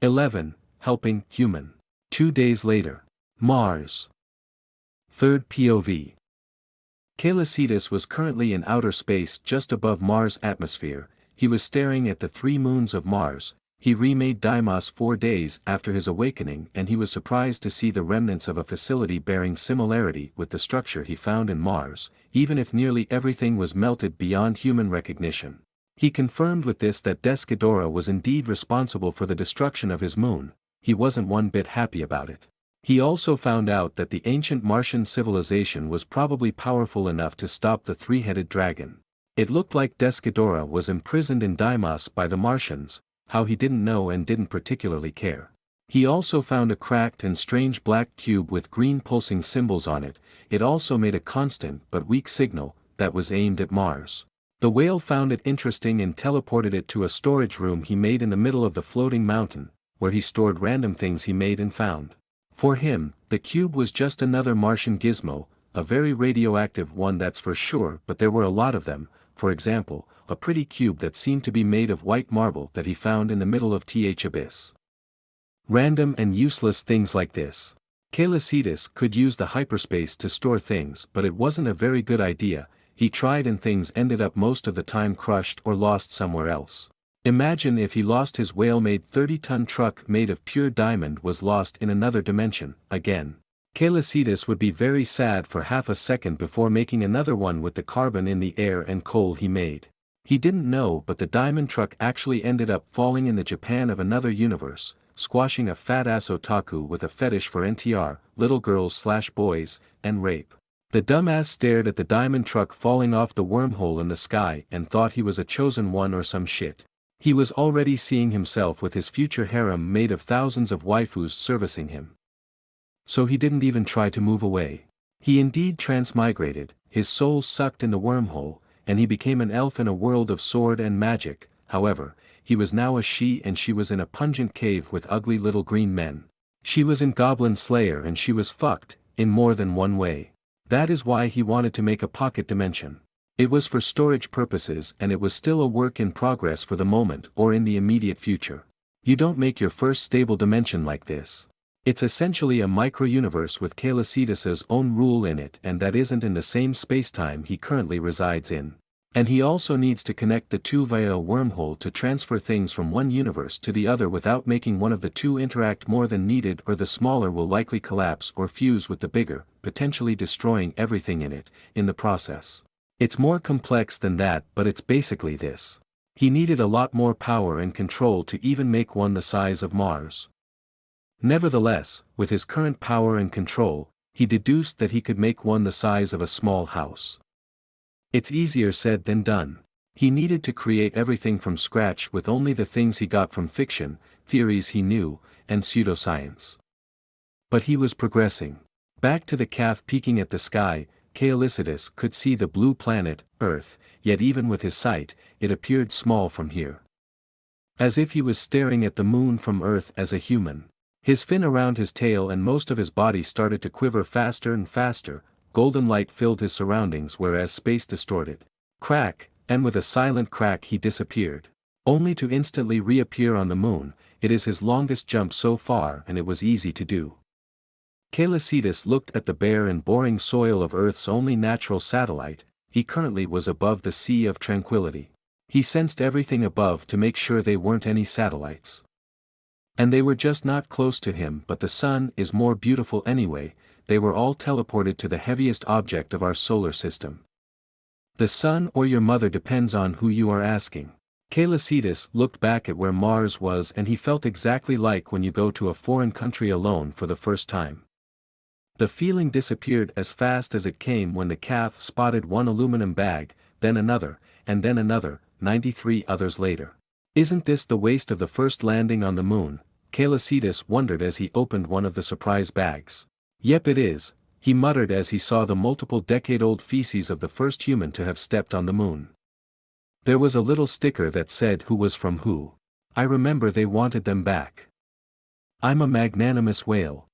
11. Helping, human. 2 days later. Mars. Third POV. Calicitas was currently in outer space just above Mars' atmosphere. He was staring at the 3 moons of Mars. He remade Deimos 4 days after his awakening, and he was surprised to see the remnants of a facility bearing similarity with the structure he found in Mars, even if nearly everything was melted beyond human recognition. He confirmed with this that Desghidorah was indeed responsible for the destruction of his moon. He wasn't one bit happy about it. He also found out that the ancient Martian civilization was probably powerful enough to stop the 3-headed dragon. It looked like Desghidorah was imprisoned in Deimos by the Martians, how he didn't know and didn't particularly care. He also found a cracked and strange black cube with green pulsing symbols on it. It also made a constant but weak signal that was aimed at Mars. The whale found it interesting and teleported it to a storage room he made in the middle of the floating mountain, where he stored random things he made and found. For him, the cube was just another Martian gizmo, a very radioactive one that's for sure, but there were a lot of them. For example, a pretty cube that seemed to be made of white marble that he found in the middle of Th Abyss. Random and useless things like this. Calicitas could use the hyperspace to store things, but it wasn't a very good idea. He tried and things ended up most of the time crushed or lost somewhere else. Imagine if he lost his whale-made 30-ton truck made of pure diamond was lost in another dimension, again. Calicitas would be very sad for half a second before making another one with the carbon in the air and coal he made. He didn't know, but the diamond truck actually ended up falling in the Japan of another universe, squashing a fat-ass otaku with a fetish for NTR, little girls/boys, and rape. The dumbass stared at the diamond truck falling off the wormhole in the sky and thought he was a chosen one or some shit. He was already seeing himself with his future harem made of thousands of waifus servicing him. So he didn't even try to move away. He indeed transmigrated, his soul sucked in the wormhole, and he became an elf in a world of sword and magic. However, he was now a she and she was in a pungent cave with ugly little green men. She was in Goblin Slayer and she was fucked, in more than one way. That is why he wanted to make a pocket dimension. It was for storage purposes and it was still a work in progress for the moment or in the immediate future. You don't make your first stable dimension like this. It's essentially a micro-universe with Calicitas' own rule in it, and that isn't in the same spacetime he currently resides in. And he also needs to connect the two via a wormhole to transfer things from one universe to the other without making one of the two interact more than needed, or the smaller will likely collapse or fuse with the bigger, potentially destroying everything in it, in the process. It's more complex than that, but it's basically this. He needed a lot more power and control to even make one the size of Mars. Nevertheless, with his current power and control, he deduced that he could make one the size of a small house. It's easier said than done. He needed to create everything from scratch with only the things he got from fiction, theories he knew, and pseudoscience. But he was progressing. Back to the calf peeking at the sky, Calicitas could see the blue planet, Earth, yet even with his sight, it appeared small from here. As if he was staring at the moon from Earth as a human. His fin around his tail and most of his body started to quiver faster and faster. Golden light filled his surroundings whereas space distorted. Crack, and with a silent crack he disappeared. Only to instantly reappear on the moon. It is his longest jump so far and it was easy to do. Calicitas looked at the bare and boring soil of Earth's only natural satellite. He currently was above the Sea of Tranquility. He sensed everything above to make sure they weren't any satellites. And they were just not close to him, but the sun is more beautiful anyway. They were all teleported to the heaviest object of our solar system. The sun or your mother depends on who you are asking. Calicitas looked back at where Mars was and he felt exactly like when you go to a foreign country alone for the first time. The feeling disappeared as fast as it came when the calf spotted one aluminum bag, then another, and then another, 93 others later. Isn't this the waste of the first landing on the moon? Calicitas wondered as he opened one of the surprise bags. Yep, it is, he muttered as he saw the multiple decade-old feces of the first human to have stepped on the moon. There was a little sticker that said who was from who. I remember they wanted them back. I'm a magnanimous whale.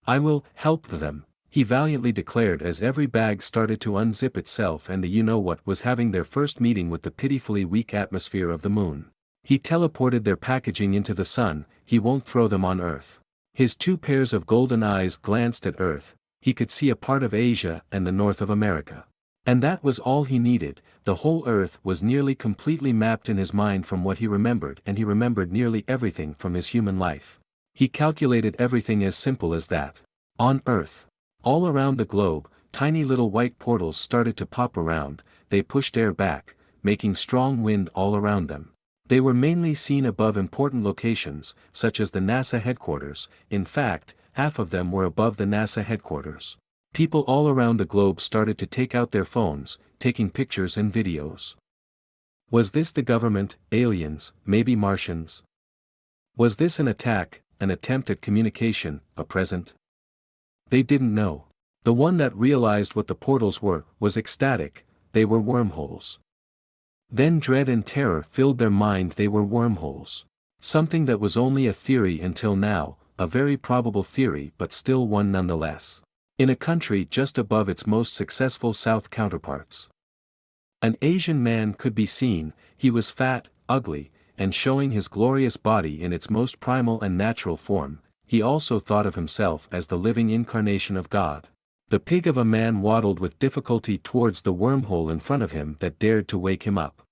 I will help them, he valiantly declared as every bag started to unzip itself and the you-know-what was having their first meeting with the pitifully weak atmosphere of the moon. He teleported their packaging into the sun, he won't throw them on Earth. His 2 pairs of golden eyes glanced at Earth, he could see a part of Asia and the north of America. And that was all he needed, the whole Earth was nearly completely mapped in his mind from what he remembered, and he remembered nearly everything from his human life. He calculated everything as simple as that. On Earth. All around the globe, tiny little white portals started to pop around, they pushed air back, making strong wind all around them. They were mainly seen above important locations, such as the NASA headquarters, in fact, half of them were above the NASA headquarters. People all around the globe started to take out their phones, taking pictures and videos. Was this the government, aliens, maybe Martians? Was this an attack, an attempt at communication, a present? They didn't know. The one that realized what the portals were, was ecstatic, they were wormholes. Then dread and terror filled their mind, they were wormholes. Something that was only a theory until now, a very probable theory but still one nonetheless. In a country just above its most successful South counterparts. An Asian man could be seen, he was fat, ugly, and showing his glorious body in its most primal and natural form, he also thought of himself as the living incarnation of God. The pig of a man waddled with difficulty towards the wormhole in front of him that dared to wake him up.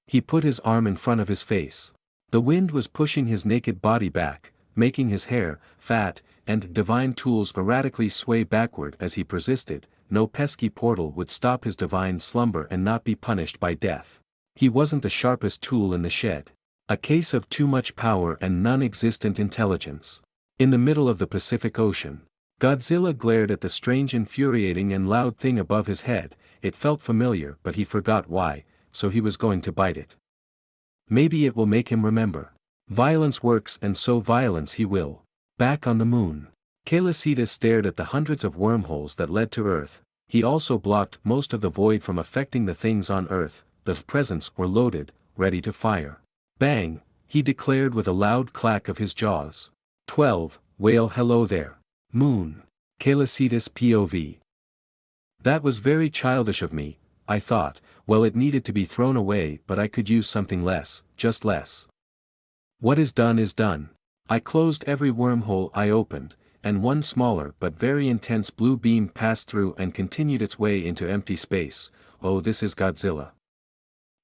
He put his arm in front of his face. The wind was pushing his naked body back, making his hair, fat, and divine tools erratically sway backward as he persisted. No pesky portal would stop his divine slumber and not be punished by death. He wasn't the sharpest tool in the shed. A case of too much power and non-existent intelligence. In the middle of the Pacific Ocean, Godzilla glared at the strange, infuriating and loud thing above his head. It felt familiar but he forgot why, so he was going to bite it. Maybe it will make him remember. Violence works and so violence he will. Back on the moon. Kalicita stared at the hundreds of wormholes that led to Earth. He also blocked most of the void from affecting the things on Earth. The presents were loaded, ready to fire. Bang, he declared with a loud clack of his jaws. 12, whale hello there. Moon. Kalicitas POV. That was very childish of me, I thought, well it needed to be thrown away but I could use something less, just less. What is done is done. I closed every wormhole I opened, and one smaller but very intense blue beam passed through and continued its way into empty space. Oh, this is Godzilla.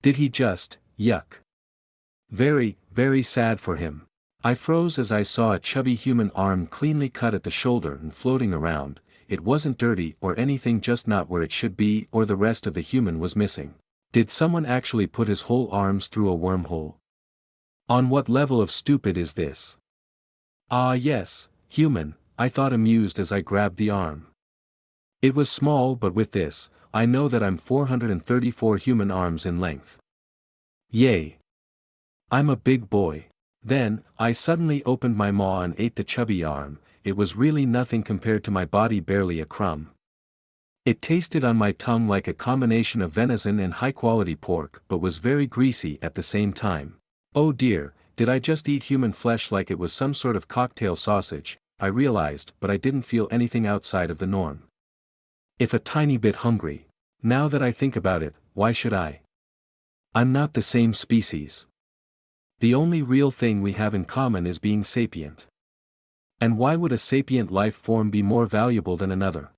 Did he just, yuck. Very, very sad for him. I froze as I saw a chubby human arm cleanly cut at the shoulder and floating around. It wasn't dirty or anything, just not where it should be, or the rest of the human was missing. Did someone actually put his whole arms through a wormhole? On what level of stupid is this? Ah yes, human, I thought, amused as I grabbed the arm. It was small, but with this, I know that I'm 434 human arms in length. Yay! I'm a big boy. Then, I suddenly opened my maw and ate the chubby arm. It was really nothing compared to my body, barely a crumb. It tasted on my tongue like a combination of venison and high-quality pork, but was very greasy at the same time. Oh dear, did I just eat human flesh like it was some sort of cocktail sausage? I realized, but I didn't feel anything outside of the norm. If a tiny bit hungry. Now that I think about it, why should I? I'm not the same species. The only real thing we have in common is being sapient. And why would a sapient life form be more valuable than another?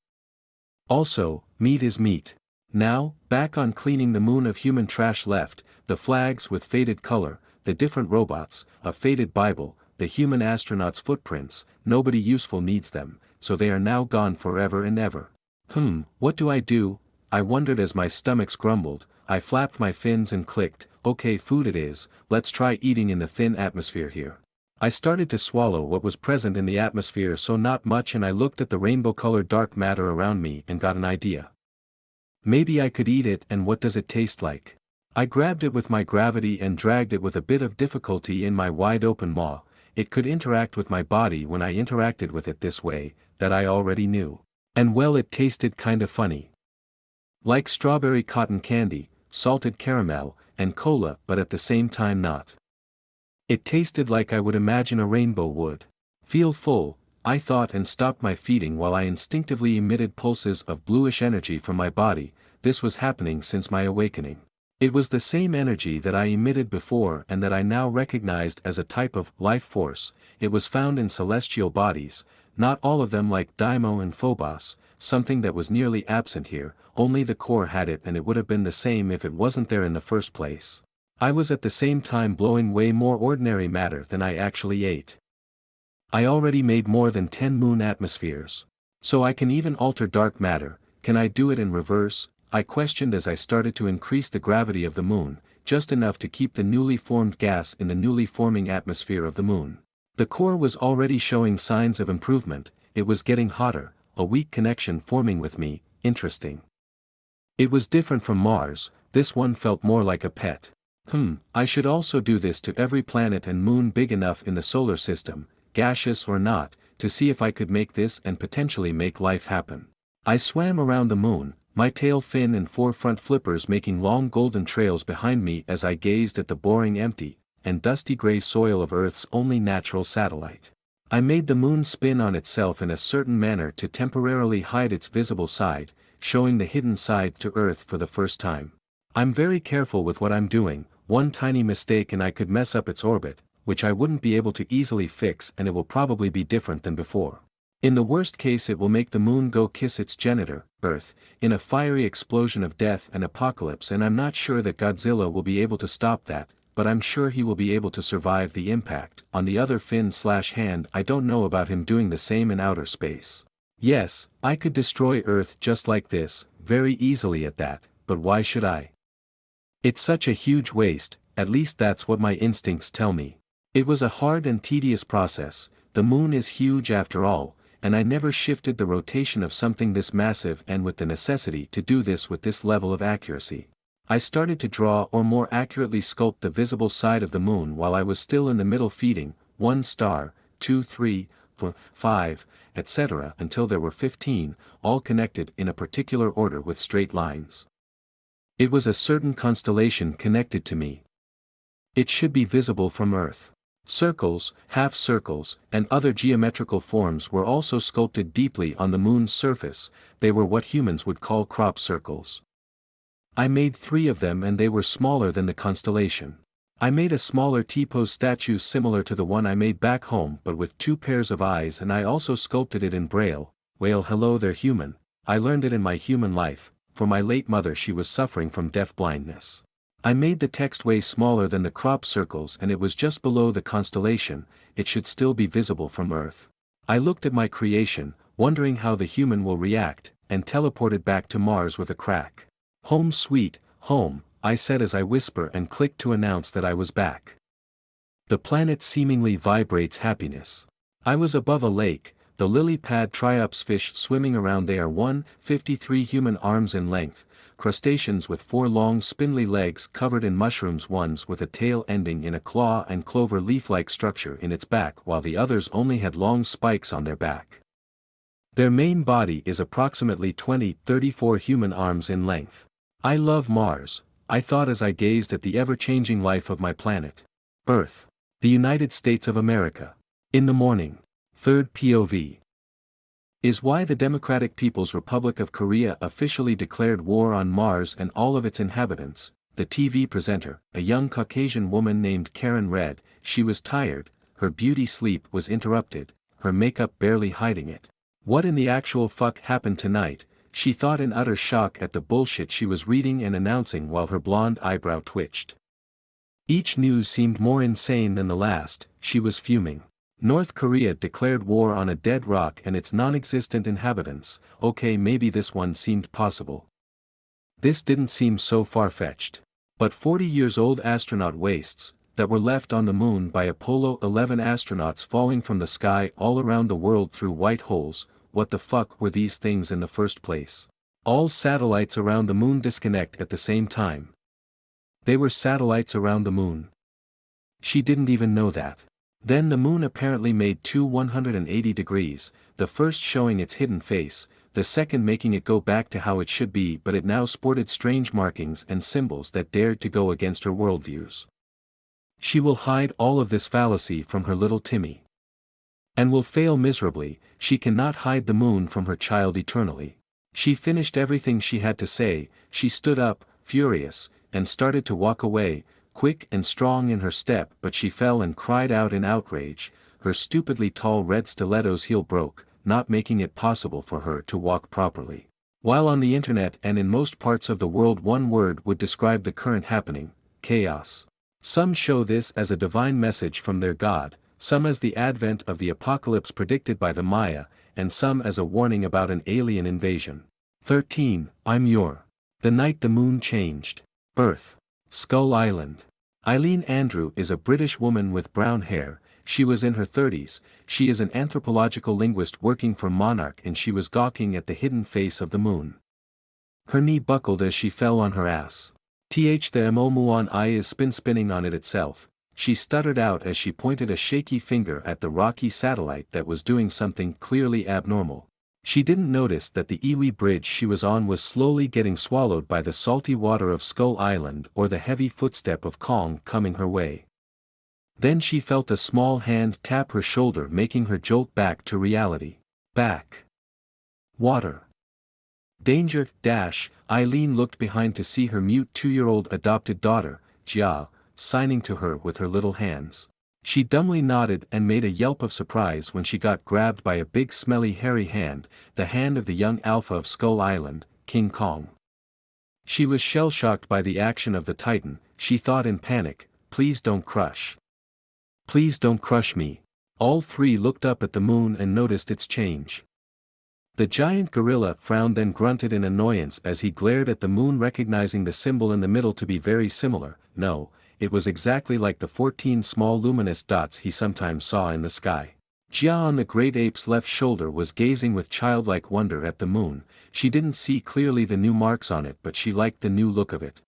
Also, meat is meat. Now, back on cleaning the moon of human trash left, the flags with faded color, the different robots, a faded Bible, the human astronauts' footprints. Nobody useful needs them, so they are now gone forever and ever. What do I do? I wondered as my stomachs grumbled. I flapped my fins and clicked, okay, food it is, let's try eating in the thin atmosphere here. I started to swallow what was present in the atmosphere, so not much, and I looked at the rainbow-colored dark matter around me and got an idea. Maybe I could eat it, and what does it taste like? I grabbed it with my gravity and dragged it with a bit of difficulty in my wide-open maw. It could interact with my body when I interacted with it this way, that I already knew. And well, it tasted kinda funny. Like strawberry cotton candy, salted caramel, and cola, but at the same time not. It tasted like I would imagine a rainbow would. Feel full, I thought, and stopped my feeding while I instinctively emitted pulses of bluish energy from my body. This was happening since my awakening. It was the same energy that I emitted before and that I now recognized as a type of life force. It was found in celestial bodies, not all of them like Daimo and Phobos, something that was nearly absent here, only the core had it, and it would have been the same if it wasn't there in the first place. I was at the same time blowing way more ordinary matter than I actually ate. I already made more than 10 moon atmospheres. So I can even alter dark matter. Can I do it in reverse? I questioned as I started to increase the gravity of the moon, just enough to keep the newly formed gas in the newly forming atmosphere of the moon. The core was already showing signs of improvement, it was getting hotter, a weak connection forming with me, interesting. It was different from Mars, this one felt more like a pet. I should also do this to every planet and moon big enough in the solar system, gaseous or not, to see if I could make this and potentially make life happen. I swam around the moon, my tail fin and 4 front flippers making long golden trails behind me as I gazed at the boring empty and dusty gray soil of Earth's only natural satellite. I made the moon spin on itself in a certain manner to temporarily hide its visible side, showing the hidden side to Earth for the first time. I'm very careful with what I'm doing, one tiny mistake and I could mess up its orbit, which I wouldn't be able to easily fix, and it will probably be different than before. In the worst case it will make the moon go kiss its genitor, Earth, in a fiery explosion of death and apocalypse, and I'm not sure that Godzilla will be able to stop that, but I'm sure he will be able to survive the impact. On the other fin/hand, I don't know about him doing the same in outer space. Yes, I could destroy Earth just like this, very easily at that, but why should I? It's such a huge waste, at least that's what my instincts tell me. It was a hard and tedious process, the moon is huge after all, and I never shifted the rotation of something this massive and with the necessity to do this with this level of accuracy. I started to draw or more accurately sculpt the visible side of the moon while I was still in the middle feeding, 1 star, 2, 3, 4, 5, etc. until there were 15, all connected in a particular order with straight lines. It was a certain constellation connected to me. It should be visible from Earth. Circles, half-circles, and other geometrical forms were also sculpted deeply on the moon's surface, they were what humans would call crop circles. I made 3 of them and they were smaller than the constellation. I made a smaller T-pose statue similar to the one I made back home but with 2 pairs of eyes, and I also sculpted it in Braille. Well, hello there human, I learned it in my human life, for my late mother she was suffering from deaf-blindness. I made the text way smaller than the crop circles and it was just below the constellation, it should still be visible from Earth. I looked at my creation, wondering how the human will react, and teleported back to Mars with a crack. Home sweet, home, I said as I whisper and click to announce that I was back. The planet seemingly vibrates happiness. I was above a lake, the lily pad triops fish swimming around, they are 153 human arms in length, crustaceans with 4 long spindly legs covered in mushrooms, ones with a tail ending in a claw and clover leaf-like structure in its back while the others only had long spikes on their back. Their main body is approximately 34 human arms in length. I love Mars, I thought as I gazed at the ever-changing life of my planet. Earth. The United States of America. In the morning. Third POV. Is why the Democratic People's Republic of Korea officially declared war on Mars and all of its inhabitants. The TV presenter, a young Caucasian woman named Karen Red, she was tired, her beauty sleep was interrupted, her makeup barely hiding it. What in the actual fuck happened tonight? She thought in utter shock at the bullshit she was reading and announcing while her blonde eyebrow twitched. Each news seemed more insane than the last, she was fuming. North Korea declared war on a dead rock and its non-existent inhabitants. Okay, maybe this one seemed possible. This didn't seem so far-fetched. But 40-years-old astronaut wastes, that were left on the moon by Apollo 11 astronauts falling from the sky all around the world through white holes, what the fuck were these things in the first place? All satellites around the moon disconnect at the same time. They were satellites around the moon. She didn't even know that. Then the moon apparently made 180 degrees, the first showing its hidden face, the second making it go back to how it should be, but it now sported strange markings and symbols that dared to go against her worldviews. She will hide all of this fallacy from her little Timmy. And will fail miserably, she cannot hide the moon from her child eternally. She finished everything she had to say, she stood up, furious, and started to walk away, quick and strong in her step, but she fell and cried out in outrage. Her stupidly tall red stiletto's heel broke, not making it possible for her to walk properly. While on the internet and in most parts of the world one word would describe the current happening: chaos. Some show this as a divine message from their god, some as the advent of the apocalypse predicted by the Maya, and some as a warning about an alien invasion. 13. I'm your. The night the moon changed. Earth. Skull Island. Eileen Andrew is a British woman with brown hair. She was in her 30s, she is an anthropological linguist working for Monarch, and she was gawking at the hidden face of the moon. Her knee buckled as she fell on her ass. The Momuon eye is spinning on it itself, she stuttered out as she pointed a shaky finger at the rocky satellite that was doing something clearly abnormal. She didn't notice that the Iwi bridge she was on was slowly getting swallowed by the salty water of Skull Island or the heavy footstep of Kong coming her way. Then she felt a small hand tap her shoulder, making her jolt back to reality. Back. Water. Danger, dash. Eileen looked behind to see her mute 2-year-old adopted daughter, Jia, signing to her with her little hands. She dumbly nodded and made a yelp of surprise when she got grabbed by a big smelly hairy hand, the hand of the young alpha of Skull Island, King Kong. She was shell-shocked by the action of the Titan. She thought in panic, please don't crush. Please don't crush me. All three looked up at the moon and noticed its change. The giant gorilla frowned then grunted in annoyance as he glared at the moon, recognizing the symbol in the middle to be very similar. No, it was exactly like the 14 small luminous dots he sometimes saw in the sky. Jia on the great ape's left shoulder was gazing with childlike wonder at the moon. She didn't see clearly the new marks on it, but she liked the new look of it.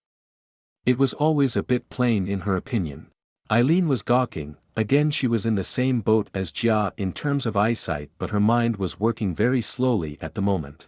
It was always a bit plain in her opinion. Eileen was gawking. Again she was in the same boat as Jia in terms of eyesight, but her mind was working very slowly at the moment.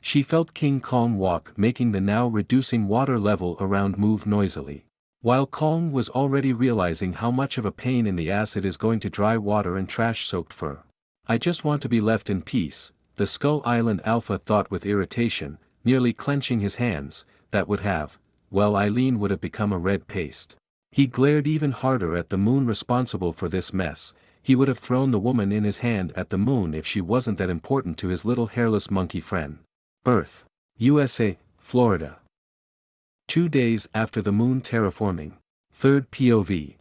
She felt King Kong walk, making the now reducing water level around move noisily. While Kong was already realizing how much of a pain in the ass it is going to dry water and trash-soaked fur. I just want to be left in peace, the Skull Island Alpha thought with irritation, nearly clenching his hands. That would have, well, Eileen would have become a red paste. He glared even harder at the moon responsible for this mess. He would have thrown the woman in his hand at the moon if she wasn't that important to his little hairless monkey friend. Earth. USA, Florida. 2 days after the moon terraforming. Third POV.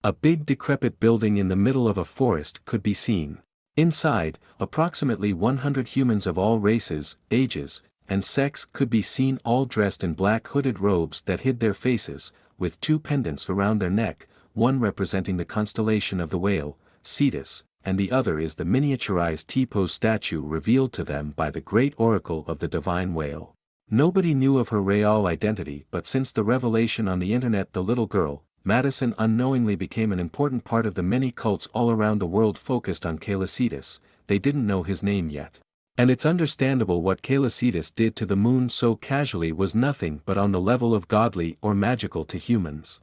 A big decrepit building in the middle of a forest could be seen. Inside, approximately 100 humans of all races, ages, and sex could be seen, all dressed in black hooded robes that hid their faces, with 2 pendants around their neck, one representing the constellation of the whale, Cetus, and the other is the miniaturized T-pose statue revealed to them by the great oracle of the divine whale. Nobody knew of her real identity, but since the revelation on the internet, the little girl, Madison, unknowingly became an important part of the many cults all around the world focused on Cetus. They didn't know his name yet. And it's understandable what Cetus did to the moon so casually was nothing but on the level of godly or magical to humans.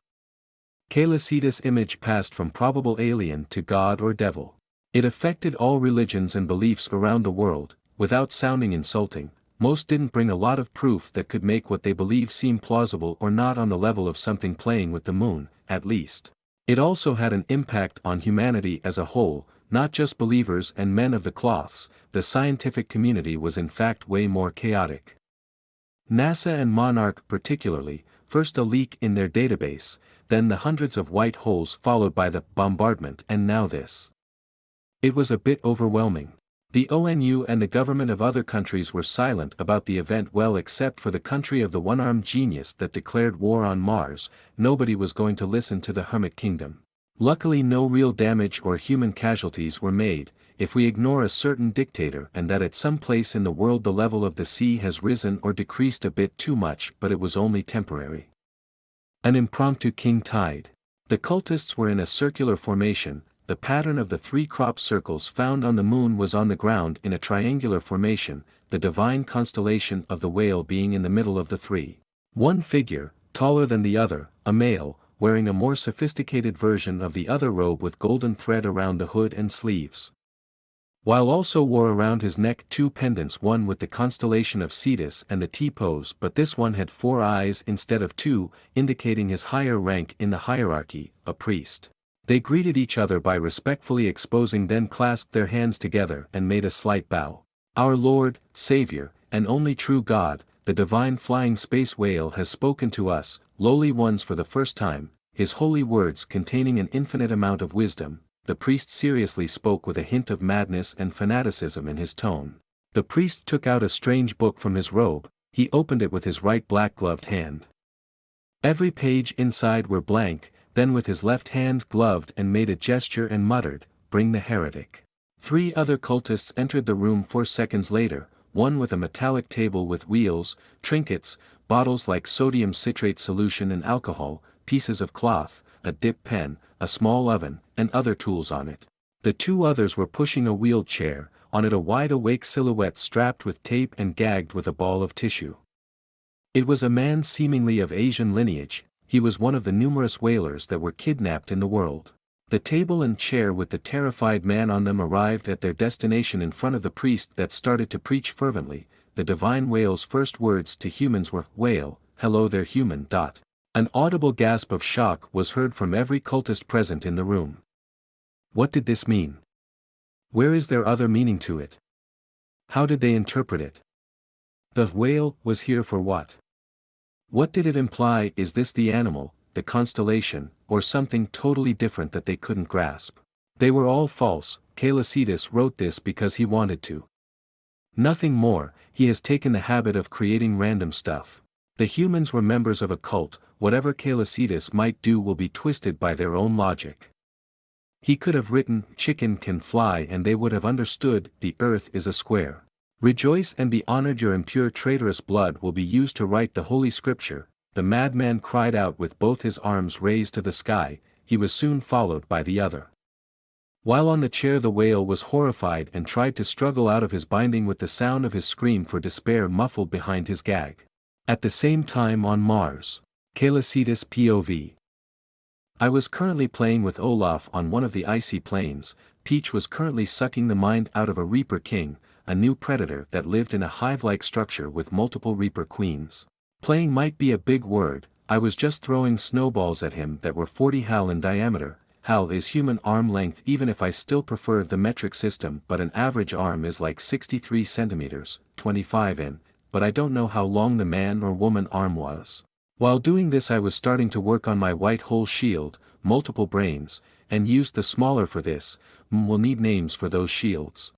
Cetus' image passed from probable alien to god or devil. It affected all religions and beliefs around the world. Without sounding insulting, most didn't bring a lot of proof that could make what they believe seem plausible or not on the level of something playing with the moon, at least. It also had an impact on humanity as a whole, not just believers and men of the cloths. The scientific community was in fact way more chaotic. NASA and Monarch particularly, first a leak in their database, then the hundreds of white holes followed by the bombardment, and now this. It was a bit overwhelming. The ONU and the government of other countries were silent about the event, well, except for the country of the one-armed genius that declared war on Mars. Nobody was going to listen to the Hermit Kingdom. Luckily no real damage or human casualties were made, if we ignore a certain dictator and that at some place in the world the level of the sea has risen or decreased a bit too much, but it was only temporary. An impromptu king tide. The cultists were in a circular formation. The pattern of the 3 crop circles found on the moon was on the ground in a triangular formation, the divine constellation of the whale being in the middle of the 3. One figure, taller than the other, a male, wearing a more sophisticated version of the other robe with golden thread around the hood and sleeves. while also wore around his neck 2 pendants, one with the constellation of Cetus and the T-pose, but this one had 4 eyes instead of 2, indicating his higher rank in the hierarchy, a priest. They greeted each other by respectfully exposing, then clasped their hands together and made a slight bow. Our Lord, Savior, and only true God, the divine flying space whale has spoken to us, lowly ones, for the first time, his holy words containing an infinite amount of wisdom. The priest seriously spoke with a hint of madness and fanaticism in his tone. The priest took out a strange book from his robe. He opened it with his right black-gloved hand. Every page inside were blank, then with his left hand gloved and made a gesture and muttered, "Bring the heretic." 3 other cultists entered the room 4 seconds later, one with a metallic table with wheels, trinkets, bottles like sodium citrate solution and alcohol, pieces of cloth, a dip pen, a small oven, and other tools on it. The 2 others were pushing a wheeled chair, on it a wide-awake silhouette strapped with tape and gagged with a ball of tissue. It was a man seemingly of Asian lineage. He was one of the numerous whalers that were kidnapped in the world. The table and chair with the terrified man on them arrived at their destination in front of the priest that started to preach fervently. The divine whale's first words to humans were, "Whale, hello there human." An audible gasp of shock was heard from every cultist present in the room. What did this mean? Where is there other meaning to it? How did they interpret it? The whale was here for what? What did it imply? Is this the animal, the constellation, or something totally different that they couldn't grasp? They were all false. Calicitus wrote this because he wanted to. Nothing more. He has taken the habit of creating random stuff. The humans were members of a cult. Whatever Calicitus might do will be twisted by their own logic. He could have written, "Chicken can fly," and they would have understood, the earth is a square. Rejoice and be honored, your impure traitorous blood will be used to write the holy scripture. The madman cried out with both his arms raised to the sky. He was soon followed by the other. While on the chair, the whale was horrified and tried to struggle out of his binding with the sound of his scream for despair muffled behind his gag. At the same time on Mars. Calicitus POV. I was currently playing with Olaf on one of the icy plains. Peach was currently sucking the mind out of a Reaper King, a new predator that lived in a hive-like structure with multiple Reaper Queens. Playing might be a big word. I was just throwing snowballs at him that were 40 hal in diameter. Hal is human arm length, even if I still prefer the metric system, but an average arm is like 63 centimeters, 25 in, but I don't know how long the man or woman arm was. While doing this, I was starting to work on my white hole shield, multiple brains, and used the smaller for this. We'll need names for those shields.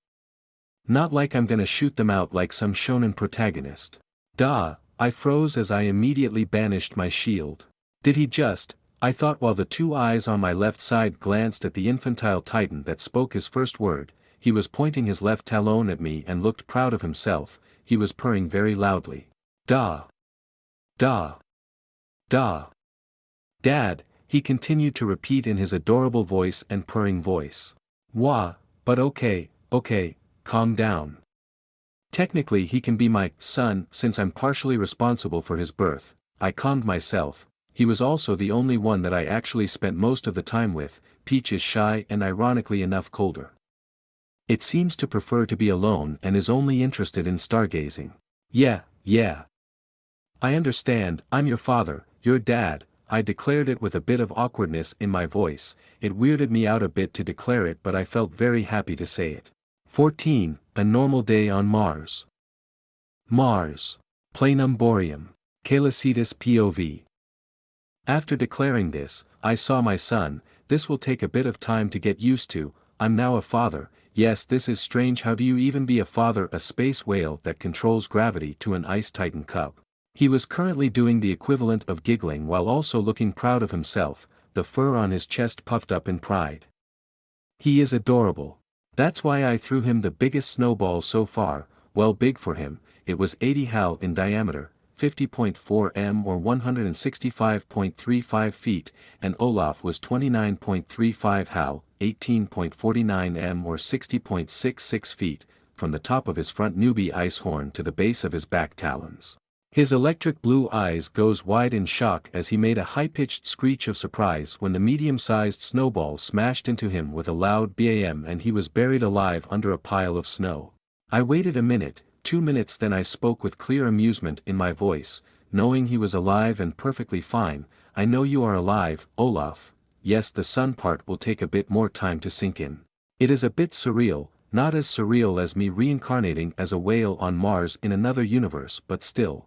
Not like I'm gonna shoot them out like some shonen protagonist. Duh, I froze as I immediately banished my shield. Did he just? I thought, while the 2 eyes on my left side glanced at the infantile titan that spoke his first word. He was pointing his left talon at me and looked proud of himself. He was purring very loudly. Duh. Duh. Duh. Dad, he continued to repeat in his adorable voice and purring voice. Wah, but okay, calm down. Technically he can be my son since I'm partially responsible for his birth. I calmed myself. He was also the only one that I actually spent most of the time with. Peach is shy and ironically enough colder. It seems to prefer to be alone and is only interested in stargazing. Yeah. I understand, I'm your father, your dad. I declared it with a bit of awkwardness in my voice. It weirded me out a bit to declare it, but I felt very happy to say it. 14. A normal day on Mars. Mars. Planum Boreum. Calicitus POV. After declaring this, I saw my son. This will take a bit of time to get used to. I'm now a father. Yes, this is strange. How do you even be a father? A space whale that controls gravity to an ice titan cub. He was currently doing the equivalent of giggling while also looking proud of himself, the fur on his chest puffed up in pride. He is adorable. That's why I threw him the biggest snowball so far. Well, big for him. It was 80 hal in diameter, 50.4 m or 165.35 feet, and Olaf was 29.35 hal, 18.49 m or 60.66 feet, from the top of his front newbie ice horn to the base of his back talons. His electric blue eyes goes wide in shock as he made a high-pitched screech of surprise when the medium-sized snowball smashed into him with a loud BAM and he was buried alive under a pile of snow. I waited a minute, 2 minutes, then I spoke with clear amusement in my voice, knowing he was alive and perfectly fine. I know you are alive, Olaf. Yes, the sun part will take a bit more time to sink in. It is a bit surreal, not as surreal as me reincarnating as a whale on Mars in another universe, but still.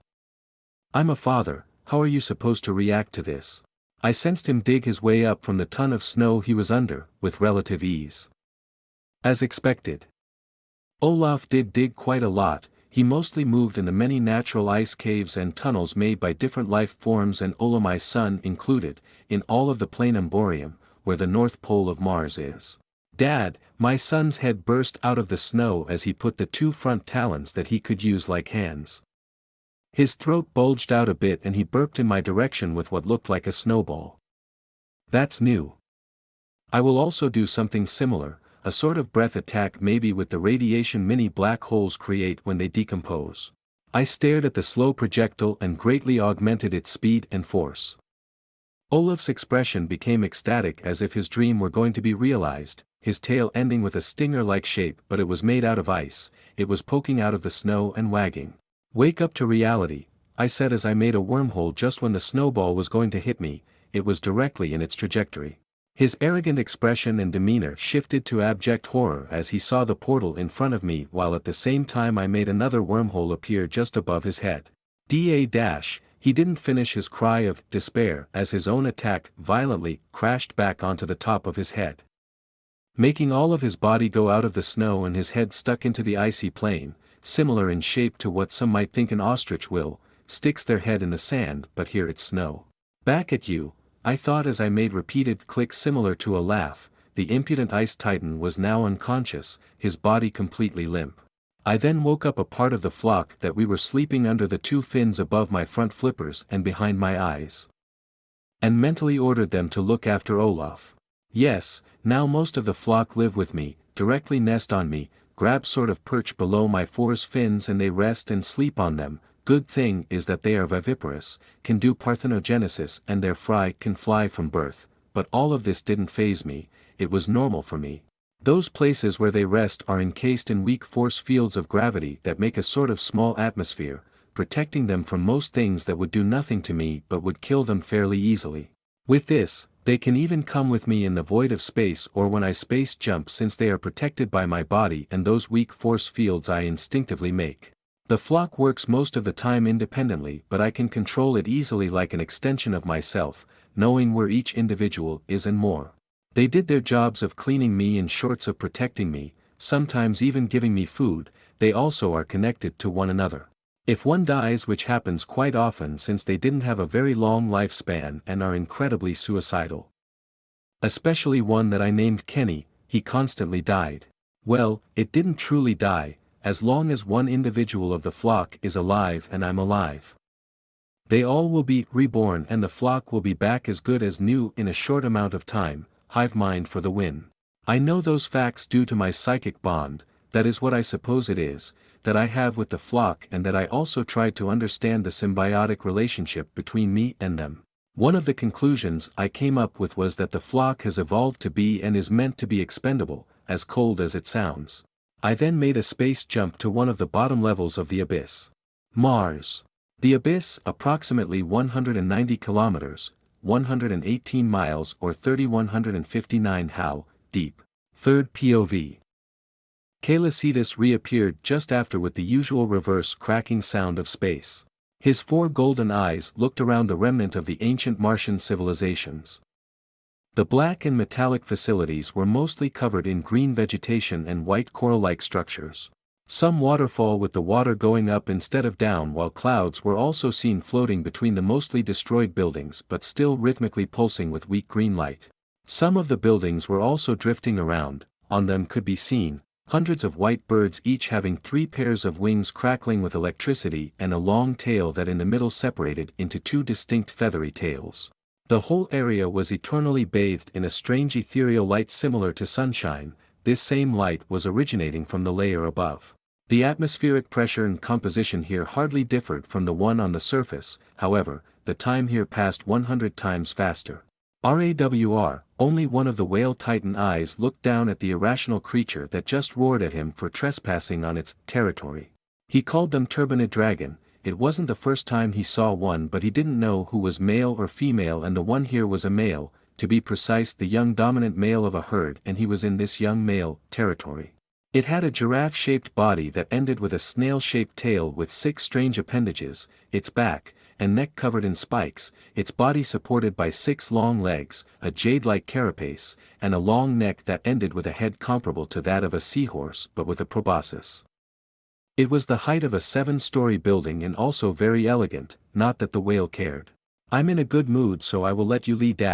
I'm a father, how are you supposed to react to this? I sensed him dig his way up from the ton of snow he was under, with relative ease. As expected. Olaf did dig quite a lot. He mostly moved in the many natural ice caves and tunnels made by different life forms and Ola, my son included, in all of the plain Emborium, where the North Pole of Mars is. Dad, my son's head burst out of the snow as he put the 2 front talons that he could use like hands. His throat bulged out a bit and he burped in my direction with what looked like a snowball. That's new. I will also do something similar, a sort of breath attack, maybe with the radiation mini black holes create when they decompose. I stared at the slow projectile and greatly augmented its speed and force. Olaf's expression became ecstatic as if his dream were going to be realized, his tail ending with a stinger-like shape, but it was made out of ice. It was poking out of the snow and wagging. Wake up to reality, I said as I made a wormhole just when the snowball was going to hit me. It was directly in its trajectory. His arrogant expression and demeanor shifted to abject horror as he saw the portal in front of me, while at the same time I made another wormhole appear just above his head. He didn't finish his cry of despair as his own attack violently crashed back onto the top of his head, making all of his body go out of the snow and his head stuck into the icy plain, similar in shape to what some might think an ostrich will, sticks their head in the sand, but here it's snow. Back at you, I thought as I made repeated clicks similar to a laugh. The impudent ice titan was now unconscious, his body completely limp. I then woke up a part of the flock that we were sleeping under the 2 fins above my front flippers and behind my eyes, and mentally ordered them to look after Olaf. Yes, now most of the flock live with me, directly nest on me, grab sort of perch below my 4's fins and they rest and sleep on them. Good thing is that they are viviparous, can do parthenogenesis and their fry can fly from birth, but all of this didn't faze me, it was normal for me. Those places where they rest are encased in weak force fields of gravity that make a sort of small atmosphere, protecting them from most things that would do nothing to me but would kill them fairly easily. With this, they can even come with me in the void of space or when I space jump, since they are protected by my body and those weak force fields I instinctively make. The flock works most of the time independently, but I can control it easily like an extension of myself, knowing where each individual is and more. They did their jobs of cleaning me in shorts of protecting me, sometimes even giving me food. They also are connected to one another. If one dies, which happens quite often since they didn't have a very long lifespan and are incredibly suicidal. Especially one that I named Kenny, he constantly died. Well, it didn't truly die, as long as one individual of the flock is alive and I'm alive. They all will be reborn and the flock will be back as good as new in a short amount of time. Hive mind for the win. I know those facts due to my psychic bond, that is what I suppose it is, that I have with the flock, and that I also tried to understand the symbiotic relationship between me and them. One of the conclusions I came up with was that the flock has evolved to be and is meant to be expendable, as cold as it sounds. I then made a space jump to one of the bottom levels of the abyss. Mars. The abyss, approximately 190 kilometers, 118 miles or 3,159 how, deep. Third POV. Caelicitas reappeared just after with the usual reverse cracking sound of space. His 4 golden eyes looked around the remnant of the ancient Martian civilizations. The black and metallic facilities were mostly covered in green vegetation and white coral-like structures. Some waterfall with the water going up instead of down, while clouds were also seen floating between the mostly destroyed buildings but still rhythmically pulsing with weak green light. Some of the buildings were also drifting around. On them could be seen hundreds of white birds, each having 3 pairs of wings crackling with electricity and a long tail that in the middle separated into 2 distinct feathery tails. The whole area was eternally bathed in a strange ethereal light similar to sunshine. This same light was originating from the layer above. The atmospheric pressure and composition here hardly differed from the one on the surface, however, the time here passed 100 times faster. RAWR, only one of the whale titan eyes looked down at the irrational creature that just roared at him for trespassing on its territory. He called them turbinate dragon. It wasn't the first time he saw one, but he didn't know who was male or female, and the one here was a male, to be precise the young dominant male of a herd, and he was in this young male territory. It had a giraffe-shaped body that ended with a snail-shaped tail with 6 strange appendages, its back and neck covered in spikes, its body supported by 6 long legs, a jade-like carapace, and a long neck that ended with a head comparable to that of a seahorse but with a proboscis. It was the height of a 7-story building and also very elegant, not that the whale cared. "I'm in a good mood, so I will let you lead."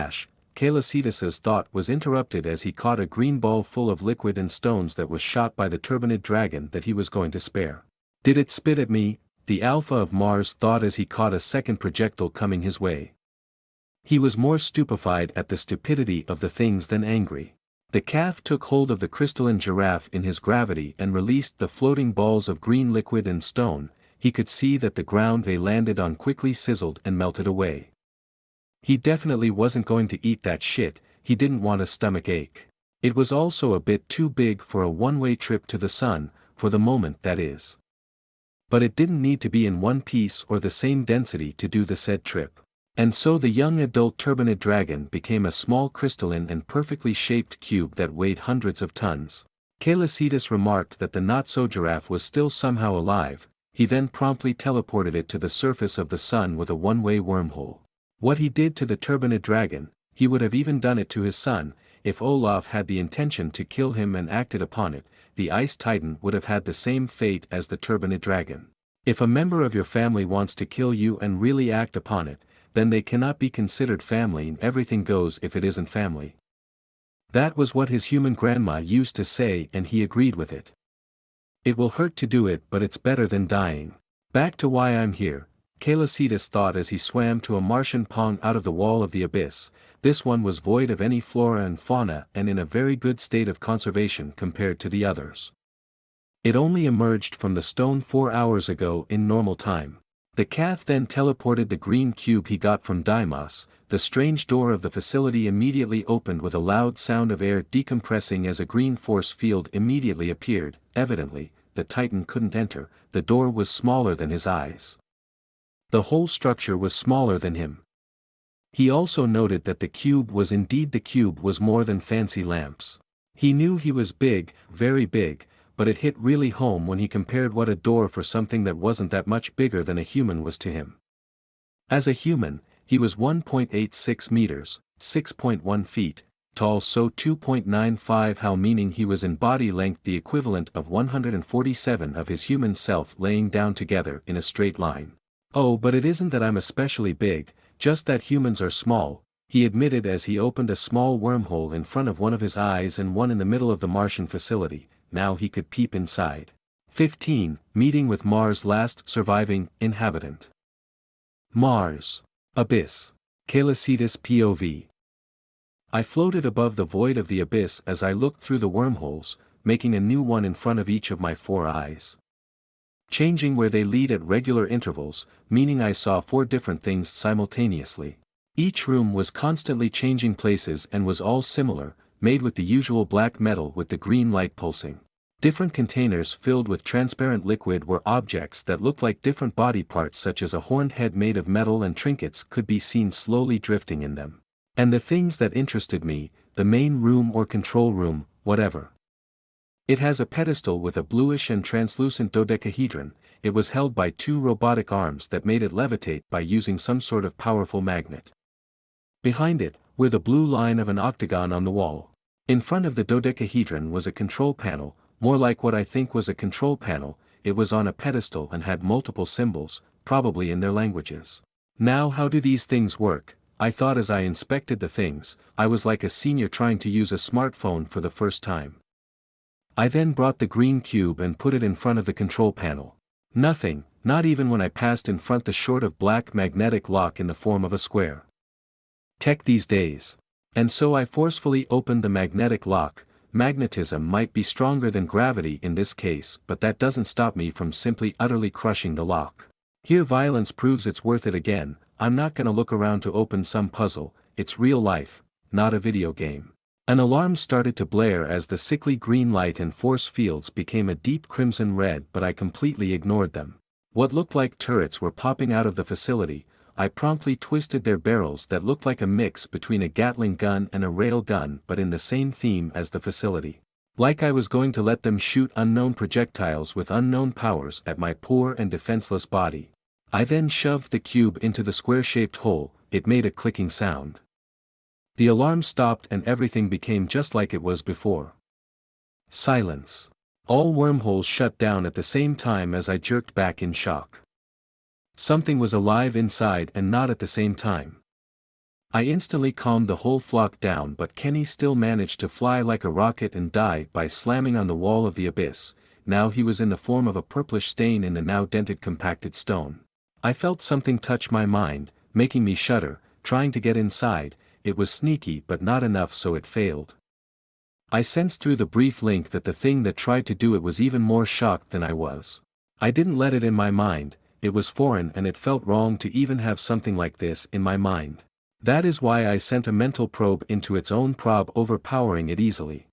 Kalesitas's thought was interrupted as he caught a green ball full of liquid and stones that was shot by the turbinate dragon that he was going to spare. "Did it spit at me?" the Alpha of Mars thought as he caught a second projectile coming his way. He was more stupefied at the stupidity of the things than angry. The calf took hold of the crystalline giraffe in his gravity and released the floating balls of green liquid and stone. He could see that the ground they landed on quickly sizzled and melted away. He definitely wasn't going to eat that shit, he didn't want a stomach ache. It was also a bit too big for a one-way trip to the sun, for the moment that is. But it didn't need to be in one piece or the same density to do the said trip. And so the young adult turbinate dragon became a small crystalline and perfectly shaped cube that weighed hundreds of tons. Kalesitas remarked that the not-so-giraffe was still somehow alive. He then promptly teleported it to the surface of the sun with a one-way wormhole. What he did to the turbinate dragon, he would have even done it to his son. If Olaf had the intention to kill him and acted upon it, the ice titan would have had the same fate as the turbinate dragon. If a member of your family wants to kill you and really act upon it, then they cannot be considered family and everything goes if it isn't family. That was what his human grandma used to say, and he agreed with it. It will hurt to do it, but it's better than dying. Back to why I'm here, Kalesitas thought as he swam to a Martian pond out of the wall of the abyss. This one was void of any flora and fauna and in a very good state of conservation compared to the others. It only emerged from the stone 4 hours ago in normal time. The calf then teleported the green cube he got from Deimos. The strange door of the facility immediately opened with a loud sound of air decompressing as a green force field immediately appeared. Evidently, the Titan couldn't enter, the door was smaller than his eyes. The whole structure was smaller than him. He also noted that the cube was indeed the cube was more than fancy lamps. He knew he was big, very big, but it hit really home when he compared what a door for something that wasn't that much bigger than a human was to him. As a human, he was 1.86 meters, 6.1 feet, tall, so 2.95 how, meaning he was in body length the equivalent of 147 of his human self laying down together in a straight line. "Oh, but it isn't that I'm especially big, just that humans are small," he admitted as he opened a small wormhole in front of one of his eyes and one in the middle of the Martian facility. Now he could peep inside. 15. Meeting with Mars' last surviving inhabitant. Mars. Abyss. Kalesitas POV. I floated above the void of the abyss as I looked through the wormholes, making a new one in front of each of my 4 eyes. Changing where they lead at regular intervals, meaning I saw 4 different things simultaneously. Each room was constantly changing places and was all similar, made with the usual black metal with the green light pulsing. Different containers filled with transparent liquid were objects that looked like different body parts, such as a horned head made of metal, and trinkets could be seen slowly drifting in them. And the things that interested me, the main room or control room, whatever. It has a pedestal with a bluish and translucent dodecahedron. It was held by 2 robotic arms that made it levitate by using some sort of powerful magnet. Behind it, were the blue line of an octagon on the wall. In front of the dodecahedron was a control panel, more like what I think was a control panel. It was on a pedestal and had multiple symbols, probably in their languages. Now, how do these things work? I thought as I inspected the things. I was like a senior trying to use a smartphone for the first time. I then brought the green cube and put it in front of the control panel. Nothing, not even when I passed in front the short of black magnetic lock in the form of a square. Tech these days. And so I forcefully opened the magnetic lock, magnetism might be stronger than gravity in this case, but that doesn't stop me from simply utterly crushing the lock. Here violence proves it's worth it again. I'm not gonna look around to open some puzzle, it's real life, not a video game. An alarm started to blare as the sickly green light and force fields became a deep crimson red, but I completely ignored them. What looked like turrets were popping out of the facility. I promptly twisted their barrels that looked like a mix between a Gatling gun and a rail gun, but in the same theme as the facility. Like I was going to let them shoot unknown projectiles with unknown powers at my poor and defenseless body. I then shoved the cube into the square-shaped hole. It made a clicking sound. The alarm stopped and everything became just like it was before. Silence. All wormholes shut down at the same time as I jerked back in shock. Something was alive inside and not at the same time. I instantly calmed the whole flock down, but Kenny still managed to fly like a rocket and die by slamming on the wall of the abyss. Now he was in the form of a purplish stain in the now dented compacted stone. I felt something touch my mind, making me shudder, trying to get inside. It was sneaky but not enough, so it failed. I sensed through the brief link that the thing that tried to do it was even more shocked than I was. I didn't let it in my mind. It was foreign and it felt wrong to even have something like this in my mind. That is why I sent a mental probe into its own probe, overpowering it easily.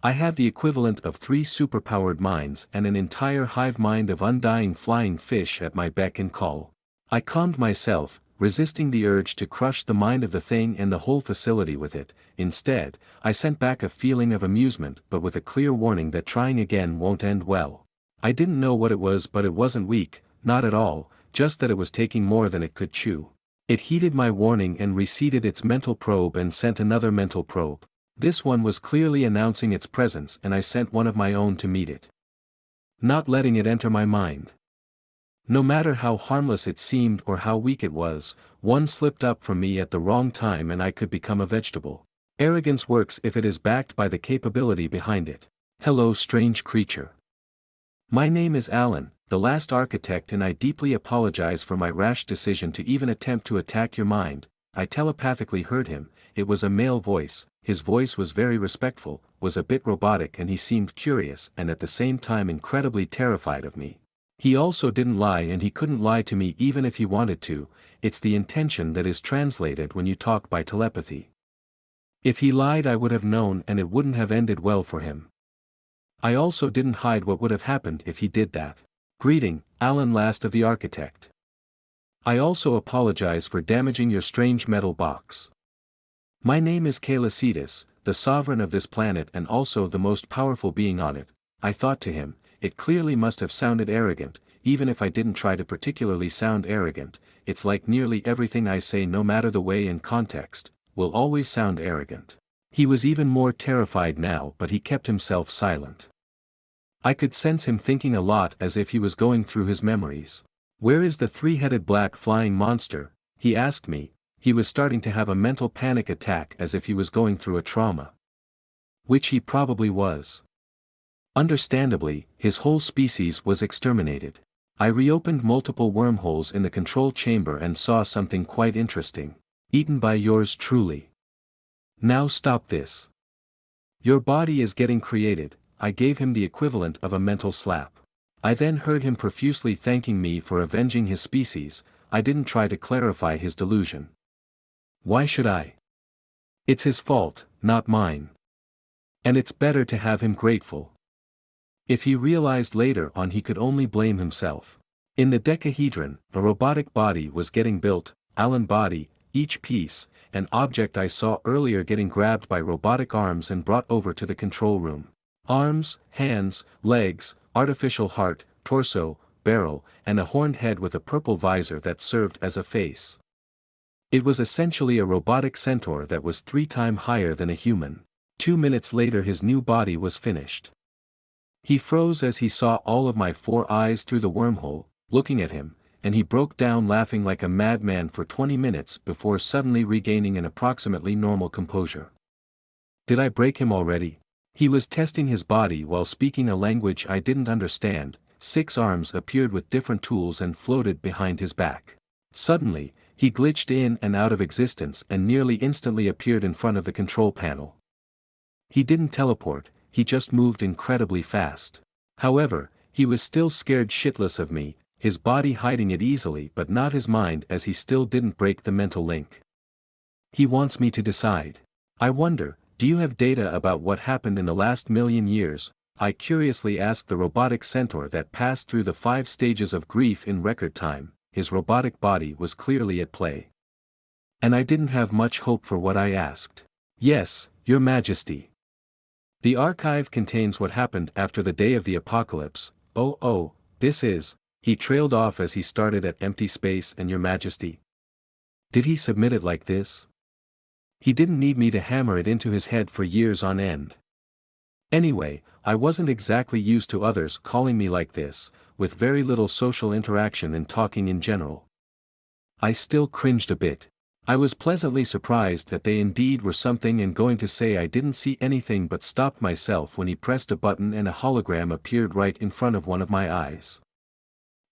I had the equivalent of 3 superpowered minds and an entire hive mind of undying flying fish at my beck and call. I calmed myself, resisting the urge to crush the mind of the thing and the whole facility with it. Instead, I sent back a feeling of amusement, but with a clear warning that trying again won't end well. I didn't know what it was, but it wasn't weak. Not at all, just that it was taking more than it could chew. It heeded my warning and reseated its mental probe and sent another mental probe. This one was clearly announcing its presence, and I sent one of my own to meet it. Not letting it enter my mind. No matter how harmless it seemed or how weak it was, one slipped up from me at the wrong time and I could become a vegetable. Arrogance works if it is backed by the capability behind it. Hello, strange creature. My name is Alan, the last architect, and I deeply apologize for my rash decision to even attempt to attack your mind. I telepathically heard him. It was a male voice. His voice was very respectful, was a bit robotic, and he seemed curious and at the same time incredibly terrified of me. He also didn't lie, and he couldn't lie to me even if he wanted to. It's the intention that is translated when you talk by telepathy. If he lied, I would have known, and it wouldn't have ended well for him. I also didn't hide what would have happened if he did that. Greeting, Alan, last of the architect. I also apologize for damaging your strange metal box. My name is Kaelacetus, the sovereign of this planet and also the most powerful being on it. I thought to him, it clearly must have sounded arrogant, even if I didn't try to particularly sound arrogant. It's like nearly everything I say, no matter the way and context, will always sound arrogant. He was even more terrified now, but he kept himself silent. I could sense him thinking a lot, as if he was going through his memories. Where is the 3-headed black flying monster? He asked me. He was starting to have a mental panic attack, as if he was going through a trauma. Which he probably was. Understandably, his whole species was exterminated. I reopened multiple wormholes in the control chamber and saw something quite interesting. Eaten by yours truly. Now stop this. Your body is getting created. I gave him the equivalent of a mental slap. I then heard him profusely thanking me for avenging his species. I didn't try to clarify his delusion. Why should I? It's his fault, not mine. And it's better to have him grateful. If he realized later on, he could only blame himself. In the decahedron, a robotic body was getting built. Alan body, each piece, an object I saw earlier getting grabbed by robotic arms and brought over to the control room. Arms, hands, legs, artificial heart, torso, barrel, and a horned head with a purple visor that served as a face. It was essentially a robotic centaur that was 3 times higher than a human. 2 minutes later his new body was finished. He froze as he saw all of my 4 eyes through the wormhole, looking at him, and he broke down laughing like a madman for 20 minutes before suddenly regaining an approximately normal composure. Did I break him already? He was testing his body while speaking a language I didn't understand. 6 arms appeared with different tools and floated behind his back. Suddenly, he glitched in and out of existence and nearly instantly appeared in front of the control panel. He didn't teleport, he just moved incredibly fast. However, he was still scared shitless of me, his body hiding it easily but not his mind, as he still didn't break the mental link. He wants me to decide. I wonder, do you have data about what happened in the last million years? I curiously asked the robotic centaur that passed through the 5 stages of grief in record time. His robotic body was clearly at play. And I didn't have much hope for what I asked. Yes, Your Majesty. The archive contains what happened after the day of the apocalypse. Oh, this is. He trailed off as he started at empty space and Your Majesty. Did he submit it like this? He didn't need me to hammer it into his head for years on end. Anyway, I wasn't exactly used to others calling me like this, with very little social interaction and talking in general. I still cringed a bit. I was pleasantly surprised that they indeed were something, and going to say I didn't see anything but stopped myself when he pressed a button and a hologram appeared right in front of one of my eyes.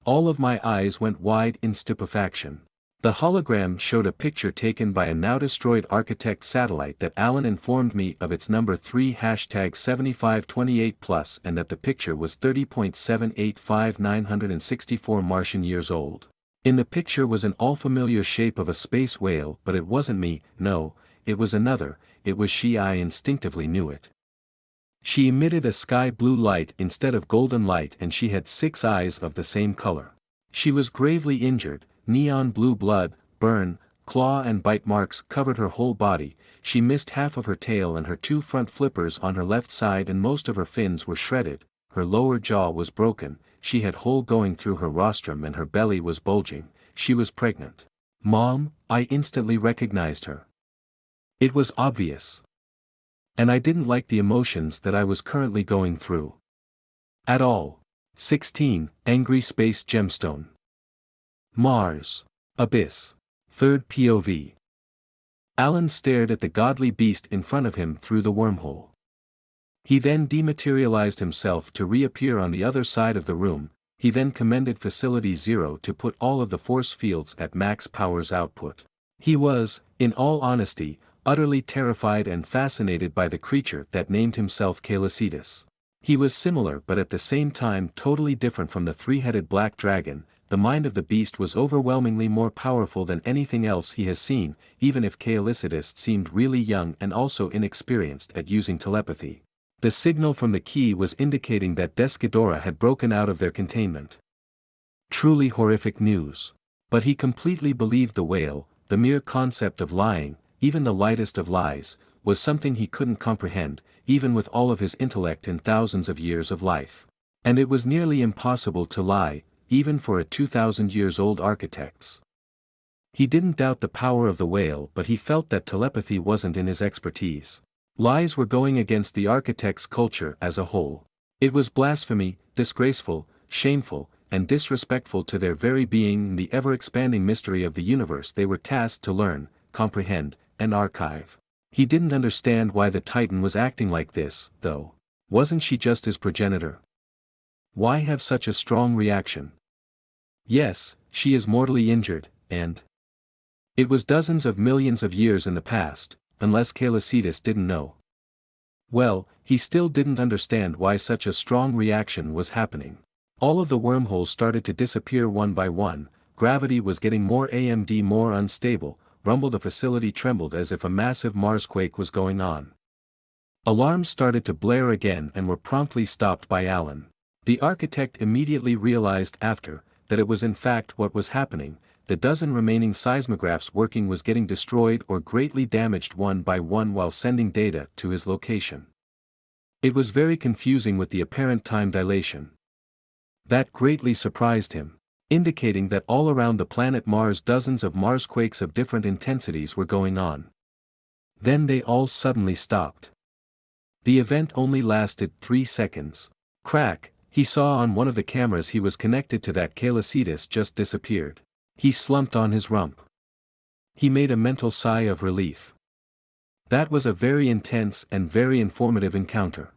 All of my eyes went wide in stupefaction. The hologram showed a picture taken by a now-destroyed architect satellite that Alan informed me of its number 3 #7528+, and that the picture was 30.785964 Martian years old. In the picture was an all-familiar shape of a space whale, but it wasn't me, no, it was another, it was she. I instinctively knew it. She emitted a sky-blue light instead of golden light, and she had 6 eyes of the same color. She was gravely injured. Neon blue blood, burn, claw and bite marks covered her whole body. She missed half of her tail and her 2 front flippers on her left side, and most of her fins were shredded. Her lower jaw was broken, she had hole going through her rostrum and her belly was bulging. She was pregnant. Mom, I instantly recognized her. It was obvious. And I didn't like the emotions that I was currently going through. At all. 16, Angry Space Gemstone. Mars. Abyss. 3rd POV. Alan stared at the godly beast in front of him through the wormhole. He then dematerialized himself to reappear on the other side of the room. He then commanded Facility 0 to put all of the force fields at max powers output. He was, in all honesty, utterly terrified and fascinated by the creature that named himself Caelicitus. He was similar but at the same time totally different from the 3-headed black dragon. The mind of the beast was overwhelmingly more powerful than anything else he has seen, even if Caelicitus seemed really young and also inexperienced at using telepathy. The signal from the key was indicating that Desghidorah had broken out of their containment. Truly horrific news. But he completely believed the whale. The mere concept of lying, even the lightest of lies, was something he couldn't comprehend, even with all of his intellect and thousands of years of life. And it was nearly impossible to lie, even for a 2,000 years old architect's. He didn't doubt the power of the whale, but he felt that telepathy wasn't in his expertise. Lies were going against the architect's culture as a whole. It was blasphemy, disgraceful, shameful, and disrespectful to their very being and the ever-expanding mystery of the universe they were tasked to learn, comprehend, and archive. He didn't understand why the Titan was acting like this, though. Wasn't she just his progenitor? Why have such a strong reaction? Yes, she is mortally injured, and it was dozens of millions of years in the past, unless Caelicitus didn't know. Well, he still didn't understand why such a strong reaction was happening. All of the wormholes started to disappear one by one, gravity was getting more AMD more unstable, the facility trembled as if a massive Marsquake was going on. Alarms started to blare again and were promptly stopped by Alan. The architect immediately realized after, that it was in fact what was happening. The dozen remaining seismographs working was getting destroyed or greatly damaged one by one while sending data to his location. It was very confusing with the apparent time dilation. That greatly surprised him, indicating that all around the planet Mars dozens of Marsquakes of different intensities were going on. Then they all suddenly stopped. The event only lasted 3 seconds. Crack, he saw on one of the cameras he was connected to that Caelicitus just disappeared. He slumped on his rump. He made a mental sigh of relief. That was a very intense and very informative encounter.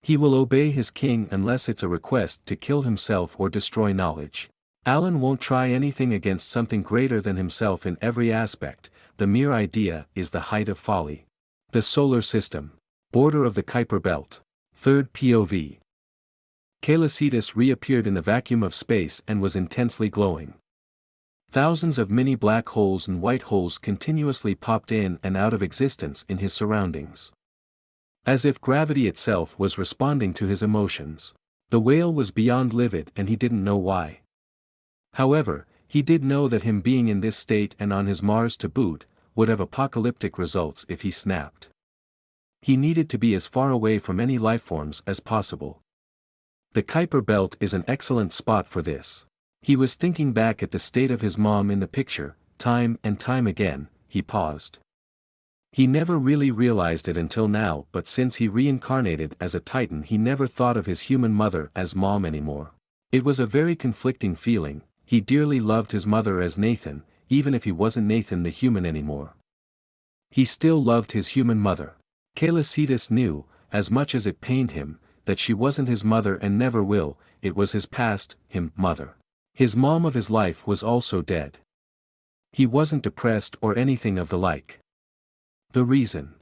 He will obey his king unless it's a request to kill himself or destroy knowledge. Alan won't try anything against something greater than himself in every aspect. The mere idea is the height of folly. The solar system. Border of the Kuiper Belt. Third POV. Caelicitas reappeared in the vacuum of space and was intensely glowing. Thousands of mini black holes and white holes continuously popped in and out of existence in his surroundings. As if gravity itself was responding to his emotions. The whale was beyond livid and he didn't know why. However, he did know that him being in this state and on his Mars to boot, would have apocalyptic results if he snapped. He needed to be as far away from any lifeforms as possible. The Kuiper Belt is an excellent spot for this. He was thinking back at the state of his mom in the picture, time and time again. He paused. He never really realized it until now, but since he reincarnated as a Titan he never thought of his human mother as mom anymore. It was a very conflicting feeling. He dearly loved his mother as Nathan, even if he wasn't Nathan the human anymore. He still loved his human mother. Caelicitas knew, as much as it pained him, that she wasn't his mother and never will. It was his past, mother. His mom of his life was also dead. He wasn't depressed or anything of the like. The reason?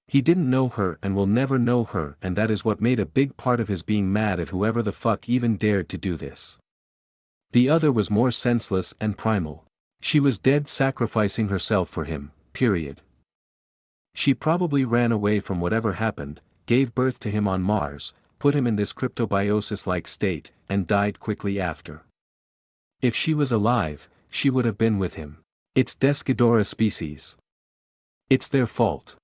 He didn't know her and will never know her, and that is what made a big part of his being mad at whoever the fuck even dared to do this. The other was more senseless and primal. She was dead, sacrificing herself for him, period. She probably ran away from whatever happened, gave birth to him on Mars, put him in this cryptobiosis-like state, and died quickly after. If she was alive, she would have been with him. It's Descidora species. It's their fault.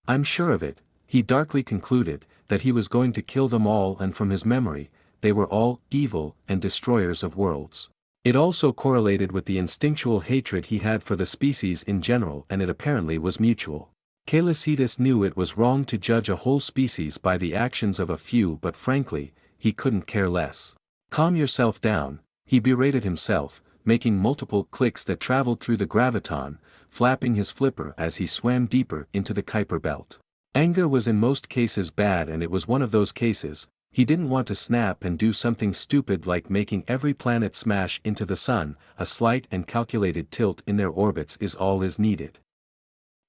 I'm sure of it. He darkly concluded that he was going to kill them all, and from his memory, they were all evil and destroyers of worlds. It also correlated with the instinctual hatred he had for the species in general, and it apparently was mutual. Caelicitas knew it was wrong to judge a whole species by the actions of a few, but frankly, he couldn't care less. Calm yourself down, he berated himself, making multiple clicks that traveled through the graviton, flapping his flipper as he swam deeper into the Kuiper Belt. Anger was in most cases bad, and it was one of those cases. He didn't want to snap and do something stupid like making every planet smash into the sun. A slight and calculated tilt in their orbits is all is needed.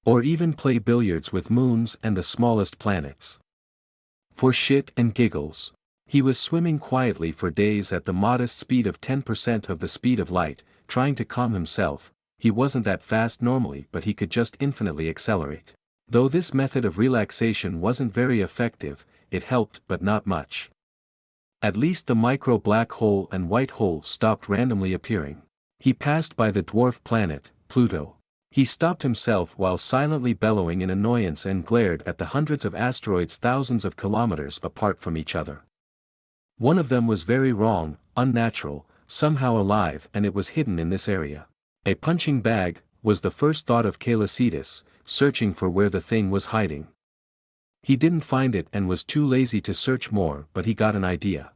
Or even play billiards with moons and the smallest planets. For shit and giggles. He was swimming quietly for days at the modest speed of 10% of the speed of light, trying to calm himself. He wasn't that fast normally, but he could just infinitely accelerate. Though this method of relaxation wasn't very effective, it helped but not much. At least the micro black hole and white hole stopped randomly appearing. He passed by the dwarf planet, Pluto. He stopped himself while silently bellowing in annoyance and glared at the hundreds of asteroids thousands of kilometers apart from each other. One of them was very wrong, unnatural, somehow alive, and it was hidden in this area. A punching bag was the first thought of Caelicitas, searching for where the thing was hiding. He didn't find it and was too lazy to search more, but he got an idea.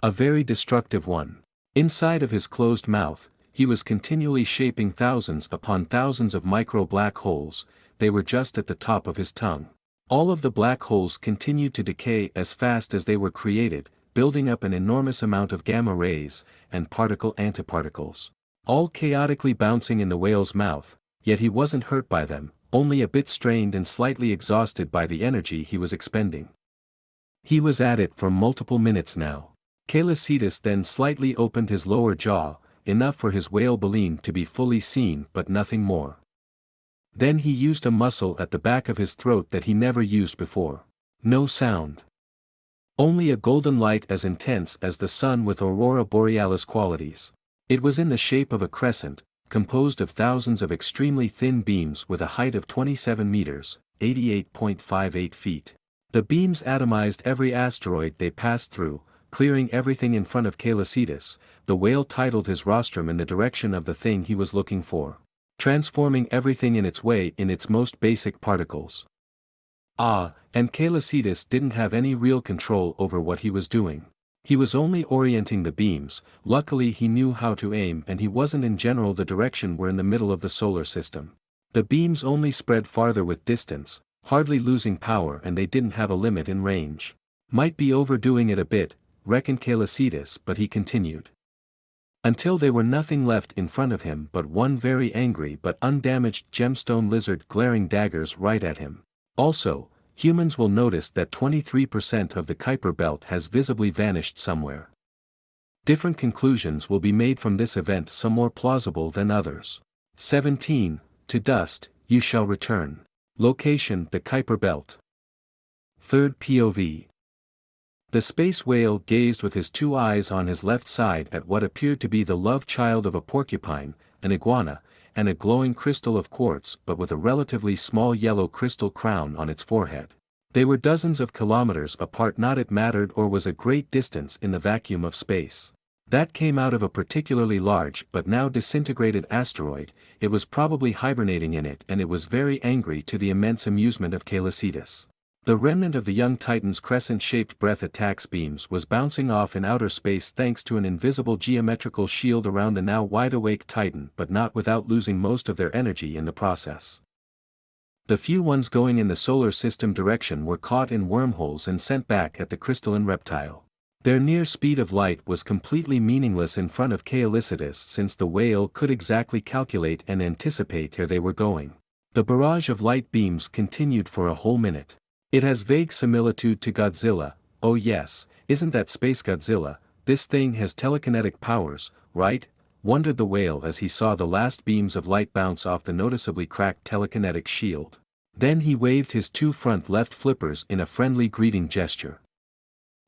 A very destructive one. Inside of his closed mouth, he was continually shaping thousands upon thousands of micro black holes. They were just at the top of his tongue. All of the black holes continued to decay as fast as they were created, building up an enormous amount of gamma rays and particle-antiparticles. All chaotically bouncing in the whale's mouth, yet he wasn't hurt by them, only a bit strained and slightly exhausted by the energy he was expending. He was at it for multiple minutes now. Caelicitas then slightly opened his lower jaw, enough for his whale baleen to be fully seen but nothing more. Then he used a muscle at the back of his throat that he never used before. No sound. Only a golden light as intense as the sun with aurora borealis qualities. It was in the shape of a crescent, composed of thousands of extremely thin beams with a height of 27 meters, 88.58 feet. The beams atomized every asteroid they passed through, clearing everything in front of Caelicitas. The whale titled his rostrum in the direction of the thing he was looking for, transforming everything in its way in its most basic particles. And Caelicitas didn't have any real control over what he was doing. He was only orienting the beams. Luckily he knew how to aim, and he wasn't in general the direction we're in the middle of the solar system. The beams only spread farther with distance, hardly losing power, and they didn't have a limit in range. Might be overdoing it a bit, reckoned Caelicitas, but he continued. Until there were nothing left in front of him but one very angry but undamaged gemstone lizard glaring daggers right at him. Also, Humans will notice that 23% of the Kuiper belt has visibly vanished somewhere. Different conclusions will be made from this event, some more plausible than others. 17. To dust, you shall return. Location: the Kuiper belt. Third POV. The space whale gazed with his two eyes on his left side at what appeared to be the love child of a porcupine, an iguana, and a glowing crystal of quartz but with a relatively small yellow crystal crown on its forehead. They were dozens of kilometers apart. Not it mattered or was a great distance in the vacuum of space. That came out of a particularly large but now disintegrated asteroid. It was probably hibernating in it, and it was very angry, to the immense amusement of Caelicitas. The remnant of the young Titan's crescent-shaped breath attacks beams was bouncing off in outer space thanks to an invisible geometrical shield around the now wide-awake Titan, but not without losing most of their energy in the process. The few ones going in the solar system direction were caught in wormholes and sent back at the crystalline reptile. Their near speed of light was completely meaningless in front of Caelicitas, since the whale could exactly calculate and anticipate where they were going. The barrage of light beams continued for a whole minute. It has vague similitude to Godzilla. Oh yes, isn't that Space Godzilla? This thing has telekinetic powers, right? Wondered the whale as he saw the last beams of light bounce off the noticeably cracked telekinetic shield. Then he waved his two front left flippers in a friendly greeting gesture.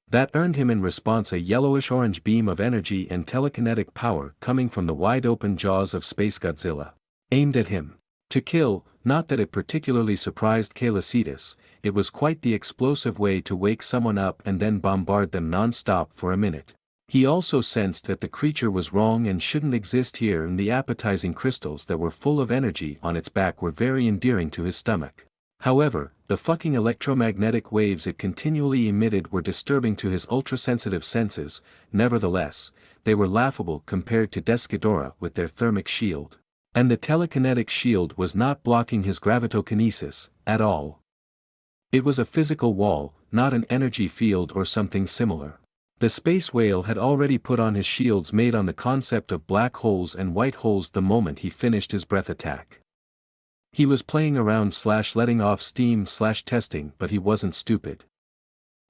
That earned him in response a yellowish-orange beam of energy and telekinetic power coming from the wide-open jaws of Space Godzilla. Aimed at him. To kill. Not that it particularly surprised Caelicitas, it was quite the explosive way to wake someone up and then bombard them non-stop for a minute. He also sensed that the creature was wrong and shouldn't exist here, and the appetizing crystals that were full of energy on its back were very endearing to his stomach. However, the fucking electromagnetic waves it continually emitted were disturbing to his ultrasensitive senses. Nevertheless, they were laughable compared to Desghidorah with their thermic shield. And the telekinetic shield was not blocking his gravitokinesis, at all. It was a physical wall, not an energy field or something similar. The space whale had already put on his shields made on the concept of black holes and white holes the moment he finished his breath attack. He was playing around / letting off steam / testing, but he wasn't stupid.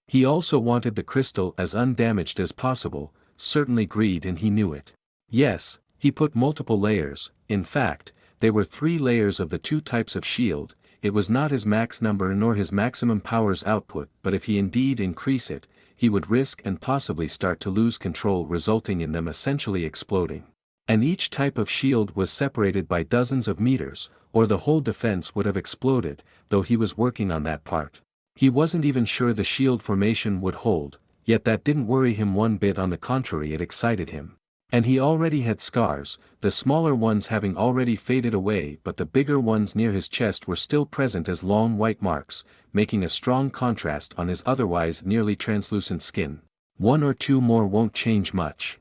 He also wanted the crystal as undamaged as possible, certainly greed, and he knew it. Yes, he put multiple layers. In fact, there were 3 layers of the 2 types of shield. It was not his max number nor his maximum powers output, but if he indeed increase it, he would risk and possibly start to lose control, resulting in them essentially exploding. And each type of shield was separated by dozens of meters, or the whole defense would have exploded, though he was working on that part. He wasn't even sure the shield formation would hold, yet that didn't worry him one bit, on the contrary it excited him. And he already had scars, the smaller ones having already faded away, but the bigger ones near his chest were still present as long white marks, making a strong contrast on his otherwise nearly translucent skin. 1 or 2 more won't change much.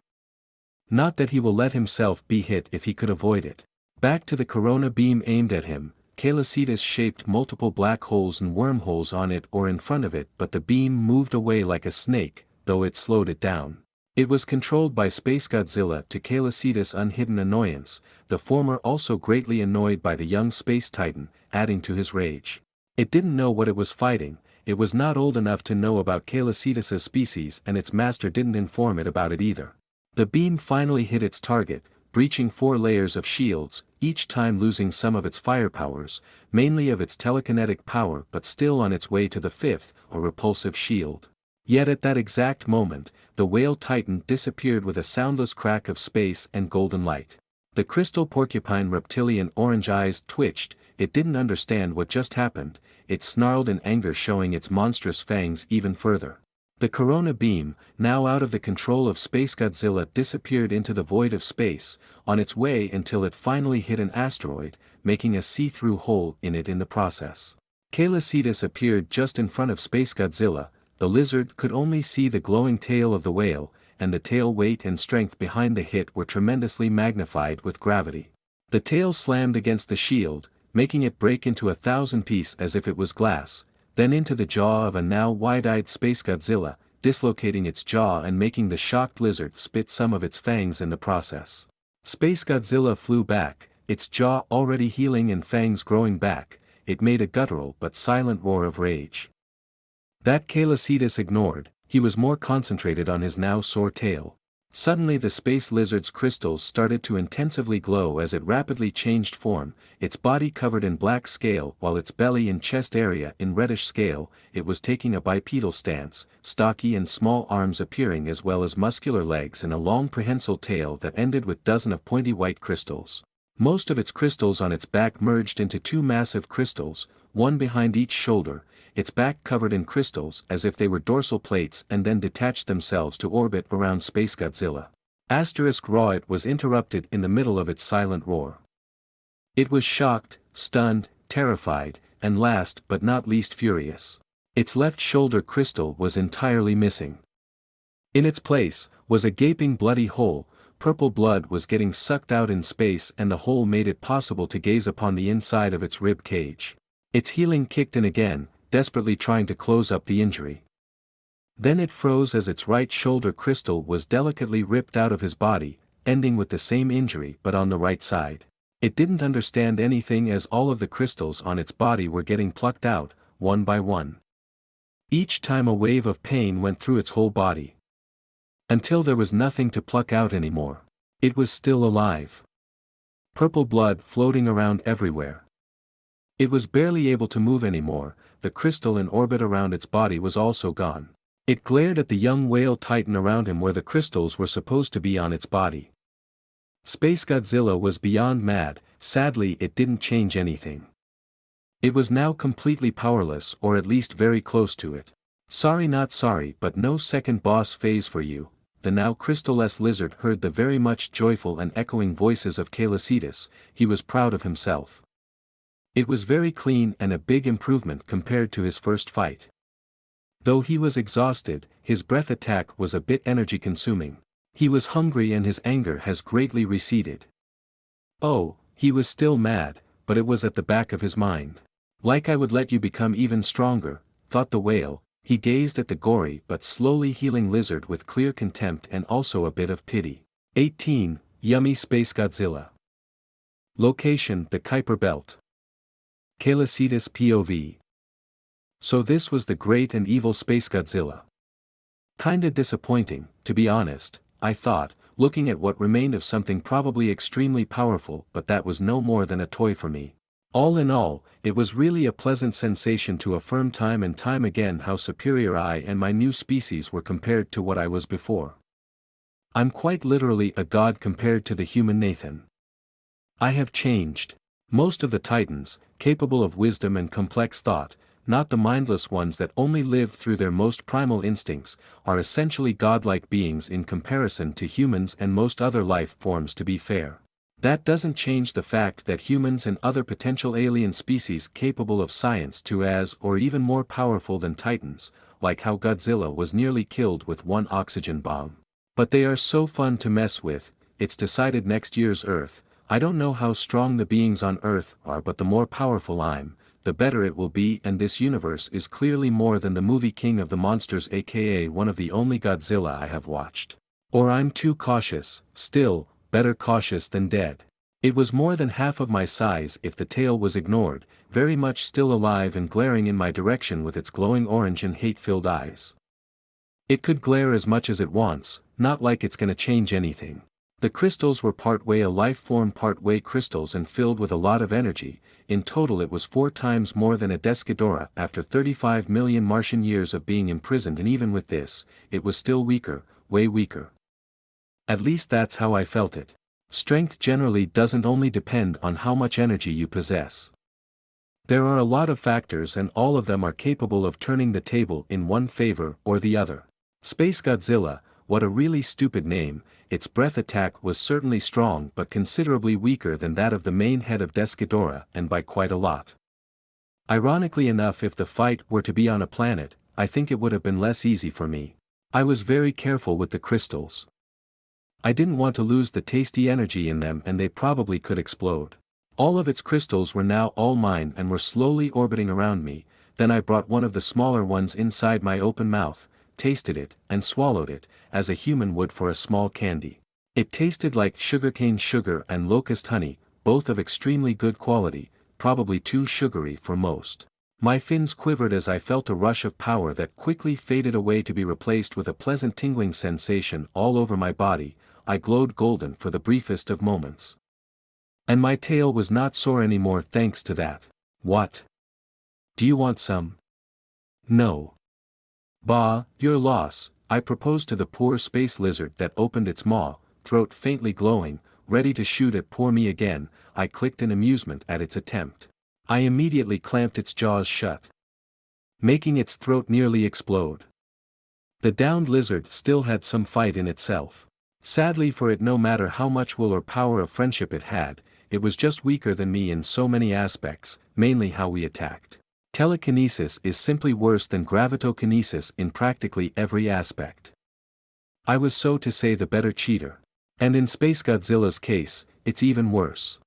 Not that he will let himself be hit if he could avoid it. Back to the corona beam aimed at him. Caelicitas shaped multiple black holes and wormholes on it or in front of it, but the beam moved away like a snake, though it slowed it down. It was controlled by Space Godzilla, to Caelicitas' unhidden annoyance, the former also greatly annoyed by the young Space Titan, adding to his rage. It didn't know what it was fighting, it was not old enough to know about Caelicitas' species, and its master didn't inform it about it either. The beam finally hit its target, breaching 4 layers of shields, each time losing some of its firepowers, mainly of its telekinetic power, but still on its way to the 5th, or repulsive shield. Yet at that exact moment, the whale titan disappeared with a soundless crack of space and golden light. The crystal porcupine reptilian orange eyes twitched, it didn't understand what just happened, it snarled in anger, showing its monstrous fangs even further. The corona beam, now out of the control of Space Godzilla, disappeared into the void of space, on its way until it finally hit an asteroid, making a see-through hole in it in the process. Caelicitas appeared just in front of Space Godzilla. The lizard could only see the glowing tail of the whale, and the tail weight and strength behind the hit were tremendously magnified with gravity. The tail slammed against the shield, making it break into 1,000 pieces as if it was glass, then into the jaw of a now wide-eyed Space Godzilla, dislocating its jaw and making the shocked lizard spit some of its fangs in the process. Space Godzilla flew back, its jaw already healing and fangs growing back. it made a guttural but silent roar of rage. That Calicitas ignored, he was more concentrated on his now sore tail. Suddenly the space lizard's crystals started to intensively glow as it rapidly changed form, its body covered in black scale while its belly and chest area in reddish scale. It was taking a bipedal stance, stocky and small arms appearing as well as muscular legs and a long prehensile tail that ended with dozens of pointy white crystals. Most of its crystals on its back merged into two massive crystals, one behind each shoulder, its back covered in crystals as if they were dorsal plates and then detached themselves to orbit around Space Godzilla. Raw! It was interrupted in the middle of its silent roar. It was shocked, stunned, terrified, and last but not least furious. Its left shoulder crystal was entirely missing. In its place, was a gaping bloody hole. Purple blood was getting sucked out in space and the hole made it possible to gaze upon the inside of its rib cage. Its healing kicked in again, desperately trying to close up the injury. Then it froze as its right shoulder crystal was delicately ripped out of his body, ending with the same injury but on the right side. It didn't understand anything as all of the crystals on its body were getting plucked out, one by one. Each time a wave of pain went through its whole body. Until there was nothing to pluck out anymore. It was still alive. Purple blood floating around everywhere. It was barely able to move anymore. The crystal in orbit around its body was also gone. It glared at the young whale titan around him where the crystals were supposed to be on its body. Space Godzilla was beyond mad. Sadly it didn't change anything. It was now completely powerless, or at least very close to it. Sorry, not sorry, but no second boss phase for you. The now crystal-less lizard heard the very much joyful and echoing voices of Calicitas. He was proud of himself. It was very clean and a big improvement compared to his first fight. Though he was exhausted, his breath attack was a bit energy-consuming. He was hungry and his anger has greatly receded. Oh, he was still mad, but it was at the back of his mind. Like I would let you become even stronger, thought the whale. He gazed at the gory but slowly healing lizard with clear contempt and also a bit of pity. 18. Yummy Space Godzilla. Location: the Kuiper Belt. Calicitas POV. So this was the great and evil Space Godzilla. Kinda disappointing, to be honest, I thought, looking at what remained of something probably extremely powerful, but that was no more than a toy for me. All in all, it was really a pleasant sensation to affirm time and time again how superior I and my new species were compared to what I was before. I'm quite literally a god compared to the human Nathan. I have changed. Most of the titans, capable of wisdom and complex thought, not the mindless ones that only live through their most primal instincts, are essentially godlike beings in comparison to humans and most other life forms. To be fair, that doesn't change the fact that humans and other potential alien species capable of science to as or even more powerful than titans, like how Godzilla was nearly killed with one oxygen bomb. But they are so fun to mess with. It's decided next year's Earth. I don't know how strong the beings on Earth are, but the more powerful I'm, the better it will be, and this universe is clearly more than the movie King of the Monsters, aka one of the only Godzilla I have watched. Or I'm too cautious. Still, better cautious than dead. It was more than half of my size if the tail was ignored, very much still alive and glaring in my direction with its glowing orange and hate-filled eyes. It could glare as much as it wants, not like it's gonna change anything. The crystals were part-way a life form, part-way crystals, and filled with a lot of energy. In total it was 4 times more than a Desghidorah after 35 million Martian years of being imprisoned, and even with this, it was still weaker, way weaker. At least that's how I felt it. Strength generally doesn't only depend on how much energy you possess. There are a lot of factors, and all of them are capable of turning the table in one favor or the other. Space Godzilla, what a really stupid name. Its breath attack was certainly strong but considerably weaker than that of the main head of Desghidorah, and by quite a lot. Ironically enough, if the fight were to be on a planet, I think it would have been less easy for me. I was very careful with the crystals. I didn't want to lose the tasty energy in them, and they probably could explode. All of its crystals were now all mine and were slowly orbiting around me. Then I brought one of the smaller ones inside my open mouth, tasted it, and swallowed it, as a human would for a small candy. It tasted like sugarcane sugar and locust honey, both of extremely good quality, probably too sugary for most. My fins quivered as I felt a rush of power that quickly faded away to be replaced with a pleasant tingling sensation all over my body. I glowed golden for the briefest of moments. And my tail was not sore anymore thanks to that. What? Do you want some? No. Bah, your loss, I proposed to the poor space lizard that opened its maw, throat faintly glowing, ready to shoot at poor me again. I clicked in amusement at its attempt. I immediately clamped its jaws shut, making its throat nearly explode. The downed lizard still had some fight in itself. Sadly for it, no matter how much will or power of friendship it had, it was just weaker than me in so many aspects, mainly how we attacked. Telekinesis is simply worse than gravitokinesis in practically every aspect. I was so to say the better cheater. And in Space Godzilla's case, it's even worse.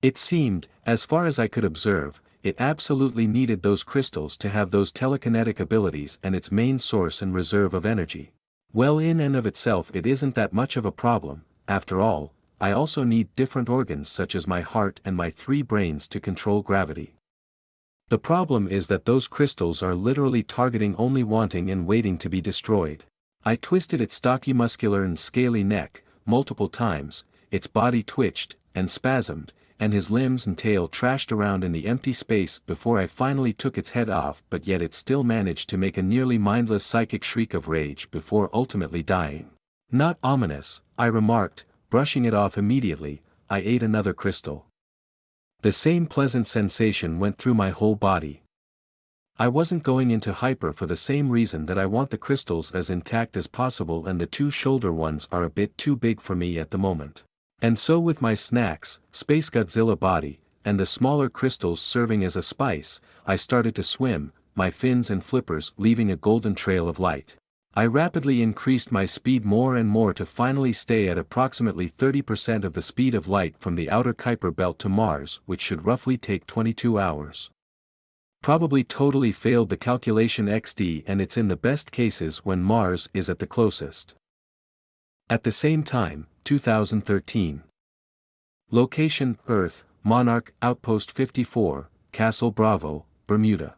It seemed, as far as I could observe, it absolutely needed those crystals to have those telekinetic abilities and its main source and reserve of energy. Well, in and of itself it isn't that much of a problem. After all, I also need different organs such as my heart and my 3 brains to control gravity. The problem is that those crystals are literally targeting only wanting and waiting to be destroyed. I twisted its stocky muscular and scaly neck multiple times, its body twitched and spasmed, and his limbs and tail trashed around in the empty space before I finally took its head off, but yet it still managed to make a nearly mindless psychic shriek of rage before ultimately dying. Not ominous, I remarked, brushing it off immediately. I ate another crystal. The same pleasant sensation went through my whole body. I wasn't going into hyper for the same reason that I want the crystals as intact as possible, and the 2 shoulder ones are a bit too big for me at the moment. And so with my snacks, Space Godzilla body, and the smaller crystals serving as a spice, I started to swim, my fins and flippers leaving a golden trail of light. I rapidly increased my speed more and more to finally stay at approximately 30% of the speed of light from the outer Kuiper belt to Mars, which should roughly take 22 hours. Probably totally failed the calculation XD, and it's in the best cases when Mars is at the closest. At the same time, 2013. Location, Earth, Monarch, Outpost 54, Castle Bravo, Bermuda.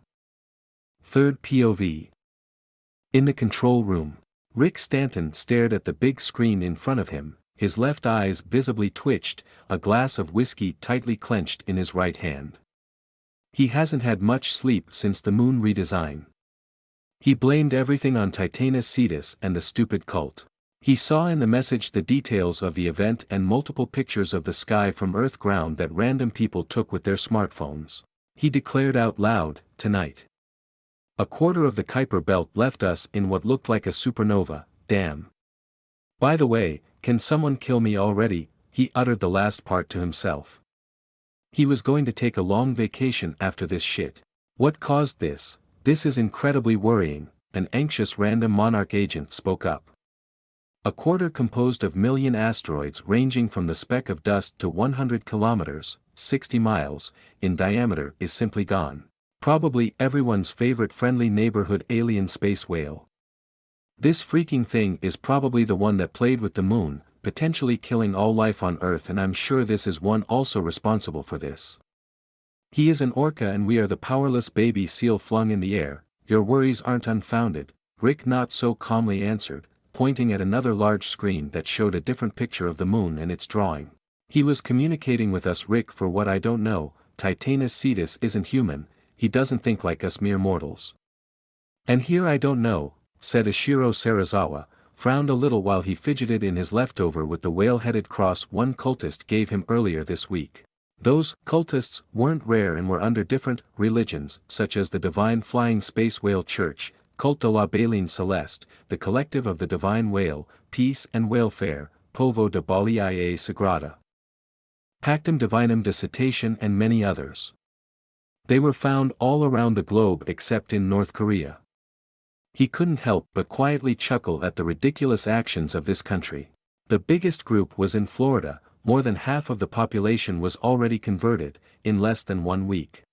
Third POV. In the control room, Rick Stanton stared at the big screen in front of him, his left eyes visibly twitched, a glass of whiskey tightly clenched in his right hand. He hasn't had much sleep since the moon redesign. He blamed everything on Titanus Cetus and the stupid cult. He saw in the message the details of the event and multiple pictures of the sky from Earth ground that random people took with their smartphones. He declared out loud, "Tonight. A quarter of the Kuiper belt left us in what looked like a supernova, damn. By the way, can someone kill me already?" He uttered the last part to himself. He was going to take a long vacation after this shit. What caused this? This is incredibly worrying, an anxious random Monarch agent spoke up. A quarter composed of million asteroids ranging from the speck of dust to 100 kilometers, 60 miles, in diameter is simply gone. Probably everyone's favorite friendly neighborhood alien space whale. This freaking thing is probably the one that played with the moon, potentially killing all life on Earth, and I'm sure this is one also responsible for this. He is an orca and we are the powerless baby seal flung in the air. Your worries aren't unfounded, Rick not so calmly answered, pointing at another large screen that showed a different picture of the moon and its drawing. He was communicating with us. Rick, for what I don't know, Titanus Cetus isn't human, he doesn't think like us mere mortals. And here I don't know, said Ishiro Serizawa, frowned a little while he fidgeted in his leftover with the whale-headed cross one cultist gave him earlier this week. Those cultists weren't rare and were under different religions, such as the Divine Flying Space Whale Church, Culte de la Baleine Celeste, the Collective of the Divine Whale, Peace and Whalefare, Povo de Baliae Sagrada, Pactum Divinum de Cetacean, and many others. They were found all around the globe except in North Korea. He couldn't help but quietly chuckle at the ridiculous actions of this country. The biggest group was in Florida, more than half of the population was already converted, in less than 1 week.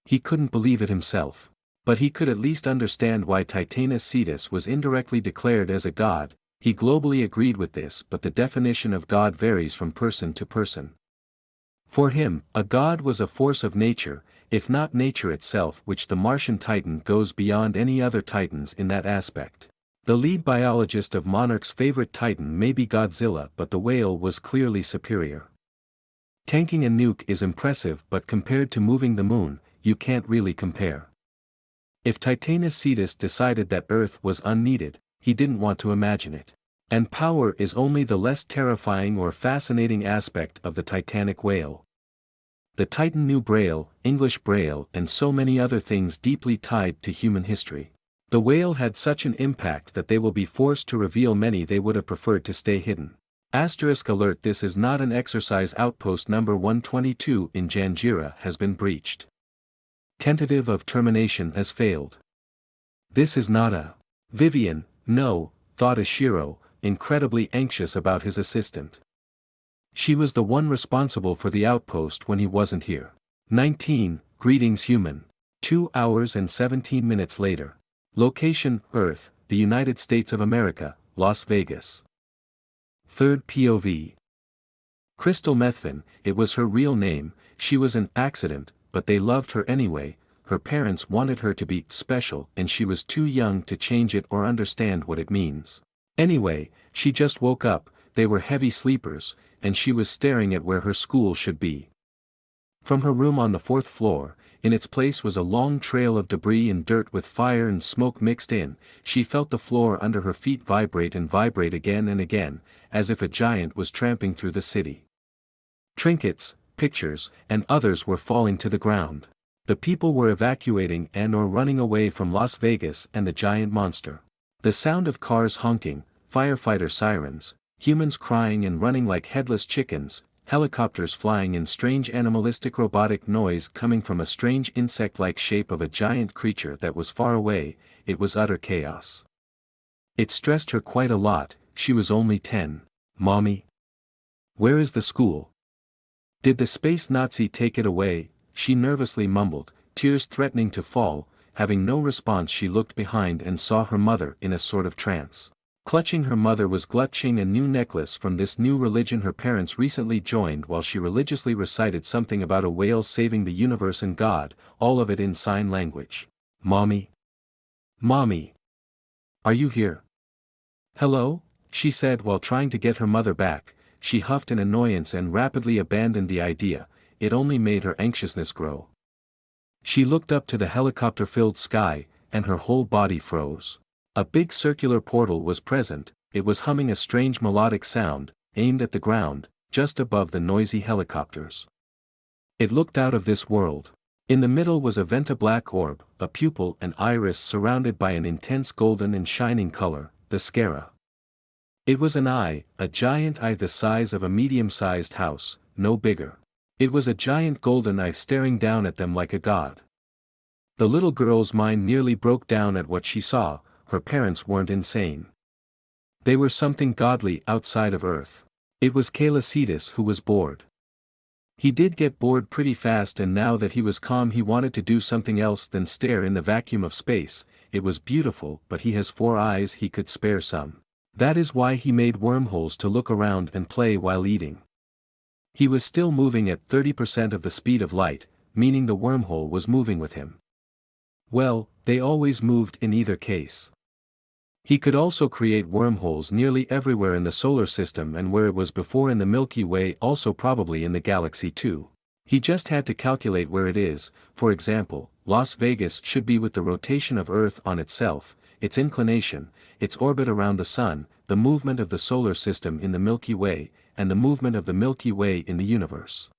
He couldn't believe it himself. But he could at least understand why Titanus Cetus was indirectly declared as a god. He globally agreed with this, but the definition of god varies from person to person. For him, a god was a force of nature, if not nature itself, which the Martian Titan goes beyond any other Titans in that aspect. The lead biologist of Monarch's favorite Titan may be Godzilla, but the whale was clearly superior. Tanking a nuke is impressive, but compared to moving the moon, you can't really compare. If Titanus Cetus decided that Earth was unneeded, he didn't want to imagine it. And power is only the less terrifying or fascinating aspect of the Titanic whale. The Titan knew Braille, English Braille, and so many other things deeply tied to human history. The whale had such an impact that they will be forced to reveal many they would have preferred to stay hidden. Asterisk alert: this is not an exercise. Outpost number 122 in Janjira has been breached. Tentative of termination has failed. This is not a Vivian, no, thought Ishiro, incredibly anxious about his assistant. She was the one responsible for the outpost when he wasn't here. 19, greetings human. 2 hours and 17 minutes later. Location, Earth, the United States of America, Las Vegas. Third POV. Crystal Methvin, it was her real name, she was an accident, but they loved her anyway. Her parents wanted her to be special and she was too young to change it or understand what it means. Anyway, she just woke up, they were heavy sleepers, and she was staring at where her school should be. From her room on the 4th floor, in its place was a long trail of debris and dirt with fire and smoke mixed in. She felt the floor under her feet vibrate and vibrate again and again, as if a giant was tramping through the city. Trinkets, pictures, and others were falling to the ground. The people were evacuating and or running away from Las Vegas and the giant monster. The sound of cars honking, firefighter sirens, humans crying and running like headless chickens, helicopters flying in strange animalistic robotic noise coming from a strange insect-like shape of a giant creature that was far away, it was utter chaos. It stressed her quite a lot. She was only 10. Mommy? Where is the school? Did the space Nazi take it away? She nervously mumbled, tears threatening to fall. Having no response, she looked behind and saw her mother in a sort of trance. Clutching her mother was clutching a new necklace from this new religion her parents recently joined while she religiously recited something about a whale saving the universe and God, all of it in sign language. Mommy? Mommy? Are you here? Hello? She said while trying to get her mother back. She huffed in annoyance and rapidly abandoned the idea. It only made her anxiousness grow. She looked up to the helicopter-filled sky, and her whole body froze. A big circular portal was present. It was humming a strange melodic sound, aimed at the ground, just above the noisy helicopters. It looked out of this world. In the middle was a venta-black orb, a pupil and iris surrounded by an intense golden and shining color, the scara. It was an eye, a giant eye the size of a medium-sized house, no bigger. It was a giant golden eye staring down at them like a god. The little girl's mind nearly broke down at what she saw. Her parents weren't insane. They were something godly outside of Earth. It was Cetus who was bored. He did get bored pretty fast, and now that he was calm he wanted to do something else than stare in the vacuum of space. It was beautiful, but he has 4 eyes, he could spare some. That is why he made wormholes to look around and play while eating. He was still moving at 30% of the speed of light, meaning the wormhole was moving with him. Well, they always moved in either case. He could also create wormholes nearly everywhere in the solar system and where it was before in the Milky Way, also probably in the galaxy too. He just had to calculate where it is. For example, Las Vegas should be with the rotation of Earth on itself, its inclination, its orbit around the Sun, the movement of the solar system in the Milky Way, and the movement of the Milky Way in the universe.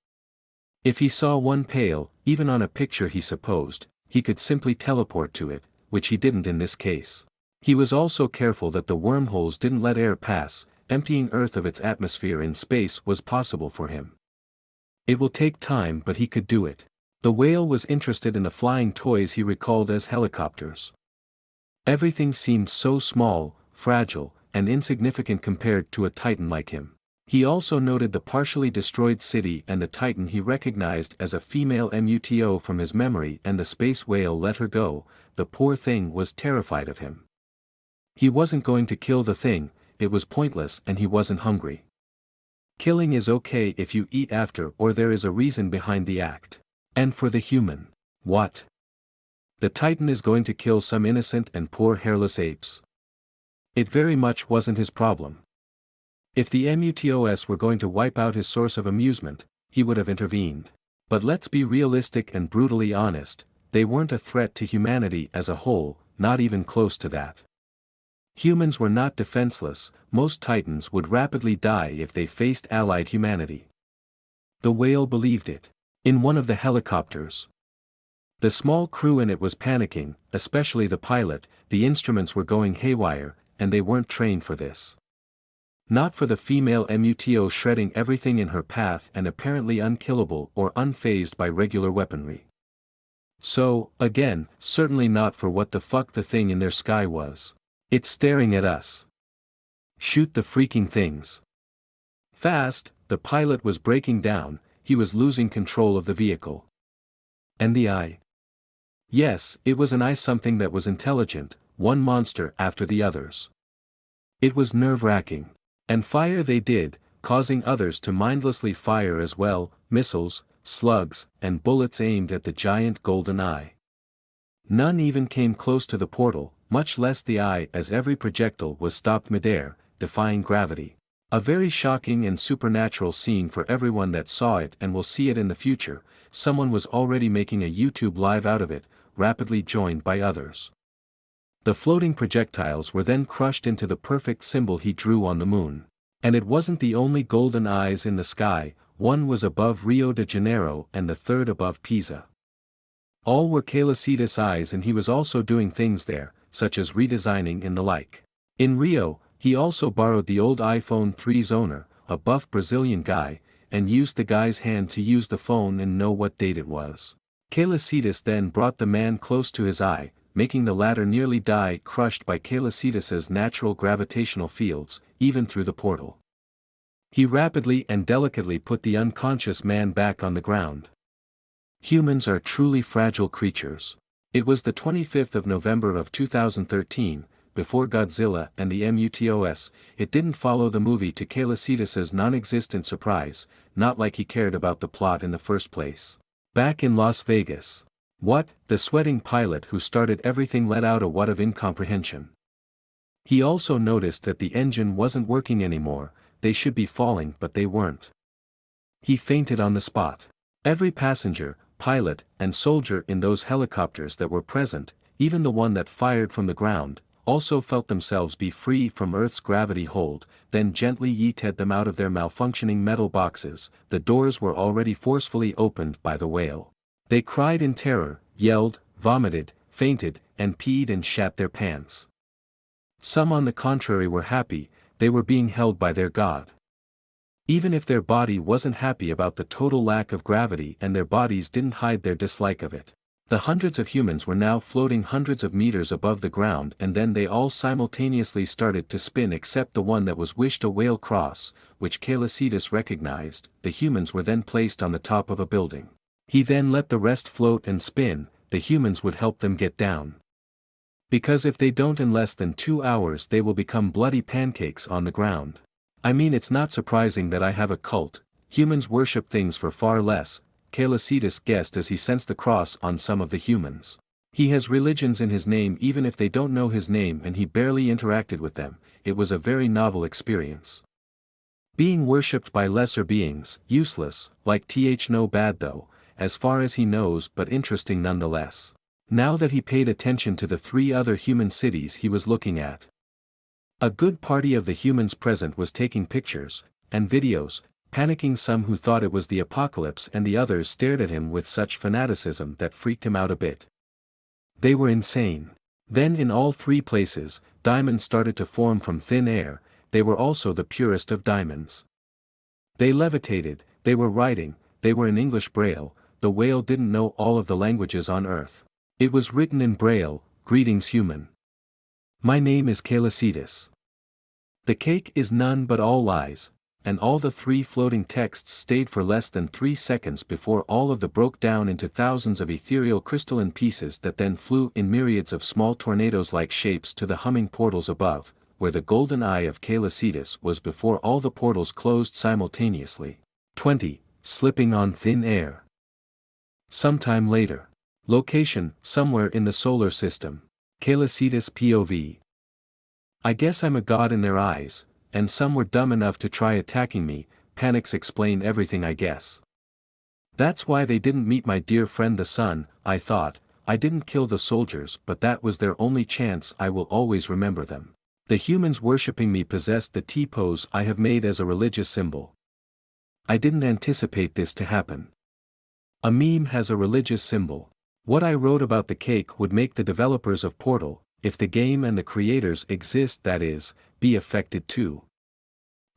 If he saw one pale, even on a picture he supposed, he could simply teleport to it, which he didn't in this case. He was also careful that the wormholes didn't let air pass. Emptying Earth of its atmosphere in space was possible for him. It will take time, but he could do it. The whale was interested in the flying toys he recalled as helicopters. Everything seemed so small, fragile, and insignificant compared to a titan like him. He also noted the partially destroyed city and the titan he recognized as a female MUTO from his memory, and the space whale let her go. The poor thing was terrified of him. He wasn't going to kill the thing, it was pointless, and he wasn't hungry. Killing is okay if you eat after or there is a reason behind the act. And for the human, what? The Titan is going to kill some innocent and poor hairless apes. It very much wasn't his problem. If the MUTOS were going to wipe out his source of amusement, he would have intervened. But let's be realistic and brutally honest, they weren't a threat to humanity as a whole, not even close to that. Humans were not defenseless, most Titans would rapidly die if they faced allied humanity. The whale believed it. In one of the helicopters. The small crew in it was panicking, especially the pilot, the instruments were going haywire, and they weren't trained for this. Not for the female MUTO shredding everything in her path and apparently unkillable or unfazed by regular weaponry. So, again, certainly not for what the fuck the thing in their sky was. It's staring at us. Shoot the freaking things. Fast, the pilot was breaking down, he was losing control of the vehicle. And the eye? Yes, it was an eye, something that was intelligent, one monster after the others. It was nerve-wracking. And fire they did, causing others to mindlessly fire as well, missiles, slugs, and bullets aimed at the giant golden eye. None even came close to the portal, much less the eye, as every projectile was stopped midair, defying gravity. A very shocking and supernatural scene for everyone that saw it and will see it in the future. Someone was already making a YouTube live out of it, rapidly joined by others. The floating projectiles were then crushed into the perfect symbol he drew on the moon. And it wasn't the only golden eyes in the sky, one was above Rio de Janeiro and the third above Pisa. All were Calicitas eyes, and he was also doing things there, such as redesigning and the like. In Rio, he also borrowed the old iPhone 3's owner, a buff Brazilian guy, and used the guy's hand to use the phone and know what date it was. Calicitas then brought the man close to his eye, making the latter nearly die, crushed by Calicitas's natural gravitational fields, even through the portal. He rapidly and delicately put the unconscious man back on the ground. Humans are truly fragile creatures. It was the 25th of November of 2013, before Godzilla and the MUTOS. It didn't follow the movie to Calicitas's non-existent surprise, not like he cared about the plot in the first place. Back in Las Vegas. What? The sweating pilot who started everything let out a what of incomprehension. He also noticed that the engine wasn't working anymore, they should be falling but they weren't. He fainted on the spot. Every passenger, pilot, and soldier in those helicopters that were present, even the one that fired from the ground, also felt themselves be free from Earth's gravity hold, then gently yeeted them out of their malfunctioning metal boxes. The doors were already forcefully opened by the whale. They cried in terror, yelled, vomited, fainted, and peed and shat their pants. Some on the contrary were happy, they were being held by their god. Even if their body wasn't happy about the total lack of gravity and their bodies didn't hide their dislike of it. The hundreds of humans were now floating hundreds of meters above the ground, and then they all simultaneously started to spin except the one that was wished a whale cross, which Calicitas recognized. The humans were then placed on the top of a building. He then let the rest float and spin, the humans would help them get down. Because if they don't in less than 2 hours they will become bloody pancakes on the ground. I mean, it's not surprising that I have a cult, humans worship things for far less, Calicitas guessed as he sensed the cross on some of the humans. He has religions in his name even if they don't know his name, and he barely interacted with them. It was a very novel experience. Being worshipped by lesser beings, useless, like no bad though, as far as he knows, but interesting nonetheless. Now that he paid attention to the 3 other human cities he was looking at. A good party of the humans present was taking pictures, and videos, panicking, some who thought it was the apocalypse and the others stared at him with such fanaticism that freaked him out a bit. They were insane. Then in all 3 places, diamonds started to form from thin air, they were also the purest of diamonds. They levitated, they were writing, they were in English Braille. The whale didn't know all of the languages on Earth. It was written in Braille, "Greetings human. My name is Calicitas. The cake is none but all lies," and all the 3 floating texts stayed for less than 3 seconds before all of them broke down into thousands of ethereal crystalline pieces that then flew in myriads of small tornadoes-like shapes to the humming portals above, where the golden eye of Calicitus was before all the portals closed simultaneously. 20. Slipping on thin air. Sometime later. Location, somewhere in the solar system. Calicitus POV. I guess I'm a god in their eyes, and some were dumb enough to try attacking me. Panics explain everything, I guess. That's why they didn't meet my dear friend the sun, I thought. I didn't kill the soldiers, but that was their only chance. I will always remember them. The humans worshipping me possessed the T-pose I have made as a religious symbol. I didn't anticipate this to happen. A meme has a religious symbol. What I wrote about the cake would make the developers of Portal, if the game and the creators exist, that is, be affected too.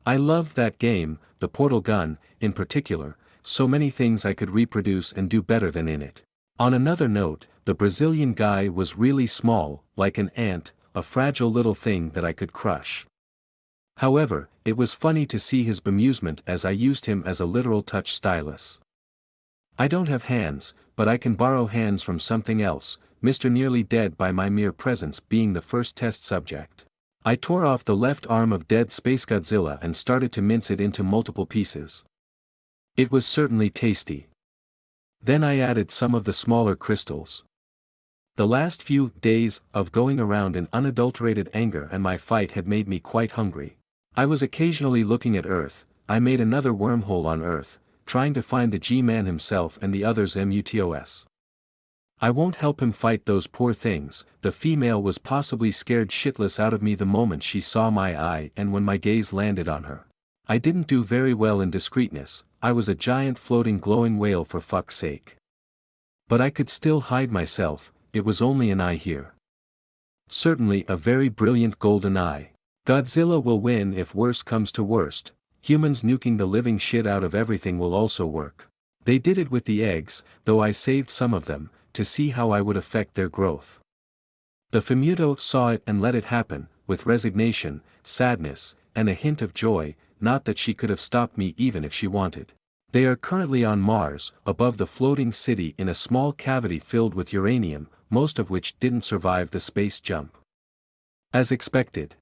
I loved that game, the Portal gun, in particular, so many things I could reproduce and do better than in it. On another note, the Brazilian guy was really small, like an ant, a fragile little thing that I could crush. However, it was funny to see his bemusement as I used him as a literal touch stylus. I don't have hands, but I can borrow hands from something else, Mr. Nearly Dead by my mere presence being the first test subject. I tore off the left arm of dead Space Godzilla and started to mince it into multiple pieces. It was certainly tasty. Then I added some of the smaller crystals. The last few days of going around in unadulterated anger and my fight had made me quite hungry. I was occasionally looking at Earth. I made another wormhole on Earth, trying to find the G-Man himself and the others MUTOS. I won't help him fight those poor things. The female was possibly scared shitless out of me the moment she saw my eye and when my gaze landed on her. I didn't do very well in discreetness. I was a giant floating glowing whale for fuck's sake. But I could still hide myself. It was only an eye here. Certainly a very brilliant golden eye. Godzilla will win if worse comes to worst. Humans nuking the living shit out of everything will also work. They did it with the eggs, though I saved some of them, to see how I would affect their growth. The Femuto saw it and let it happen, with resignation, sadness, and a hint of joy, not that she could have stopped me even if she wanted. They are currently on Mars, above the floating city in a small cavity filled with uranium, most of which didn't survive the space jump. As expected.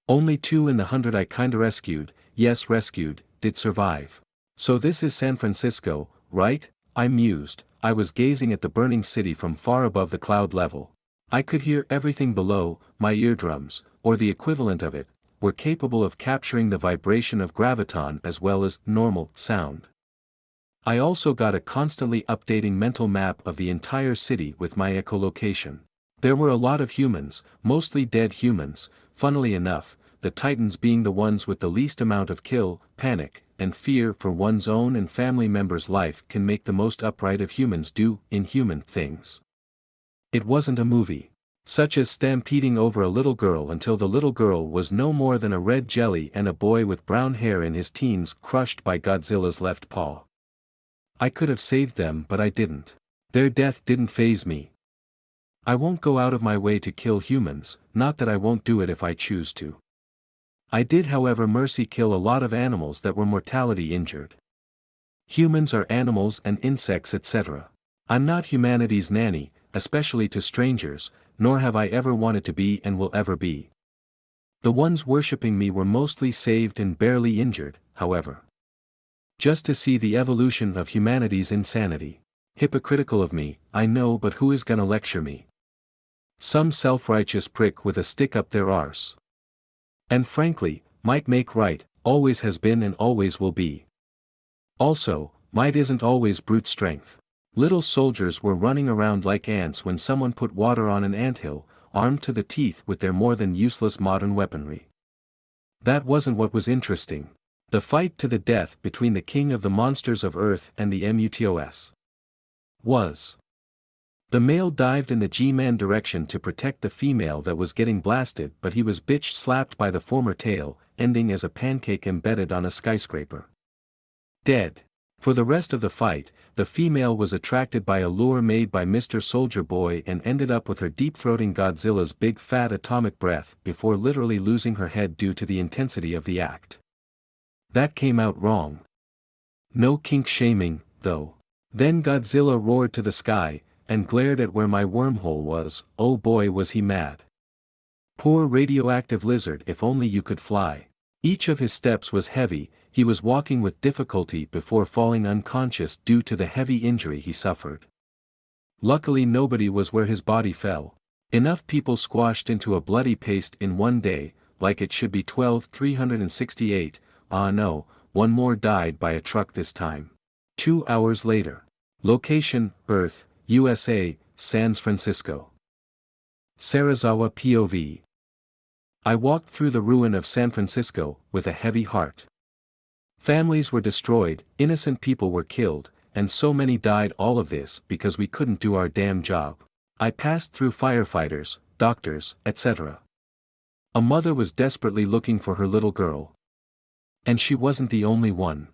Only 2 in the 100 I kinda rescued, yes rescued, did survive. So this is San Francisco, right? I mused. I was gazing at the burning city from far above the cloud level. I could hear everything below. My eardrums, or the equivalent of it, were capable of capturing the vibration of graviton as well as normal sound. I also got a constantly updating mental map of the entire city with my echolocation. There were a lot of humans, mostly dead humans, funnily enough, the Titans being the ones with the least amount of kill, panic, and fear for one's own and family members' life can make the most upright of humans do inhuman things. It wasn't a movie. Such as stampeding over a little girl until the little girl was no more than a red jelly and a boy with brown hair in his teens crushed by Godzilla's left paw. I could have saved them but I didn't. Their death didn't faze me. I won't go out of my way to kill humans, not that I won't do it if I choose to. I did however mercy kill a lot of animals that were mortality injured. Humans are animals and insects etc. I'm not humanity's nanny, especially to strangers, nor have I ever wanted to be and will ever be. The ones worshipping me were mostly saved and barely injured, however. Just to see the evolution of humanity's insanity. Hypocritical of me, I know, but who is gonna lecture me? Some self-righteous prick with a stick up their arse. And frankly, might make right, always has been and always will be. Also, might isn't always brute strength. Little soldiers were running around like ants when someone put water on an anthill, armed to the teeth with their more than useless modern weaponry. That wasn't what was interesting. The fight to the death between the king of the monsters of Earth and the MUTOS was. The male dived in the G-Man direction to protect the female that was getting blasted, but he was bitch slapped by the former tail, ending as a pancake embedded on a skyscraper. Dead. For the rest of the fight, the female was attracted by a lure made by Mr. Soldier Boy and ended up with her deep-throating Godzilla's big fat atomic breath before literally losing her head due to the intensity of the act. That came out wrong. No kink shaming, though. Then Godzilla roared to the sky, and glared at where my wormhole was. Oh boy was he mad. Poor radioactive lizard, if only you could fly. Each of his steps was heavy, he was walking with difficulty before falling unconscious due to the heavy injury he suffered. Luckily nobody was where his body fell. Enough people squashed into a bloody paste in one day, like it should be 12,368, no, one more died by a truck this time. 2 hours later. Location, Earth, USA, San Francisco. Sarazawa POV. I walked through the ruin of San Francisco, with a heavy heart. Families were destroyed, innocent people were killed, and so many died, all of this because we couldn't do our damn job. I passed through firefighters, doctors, etc. A mother was desperately looking for her little girl. And she wasn't the only one.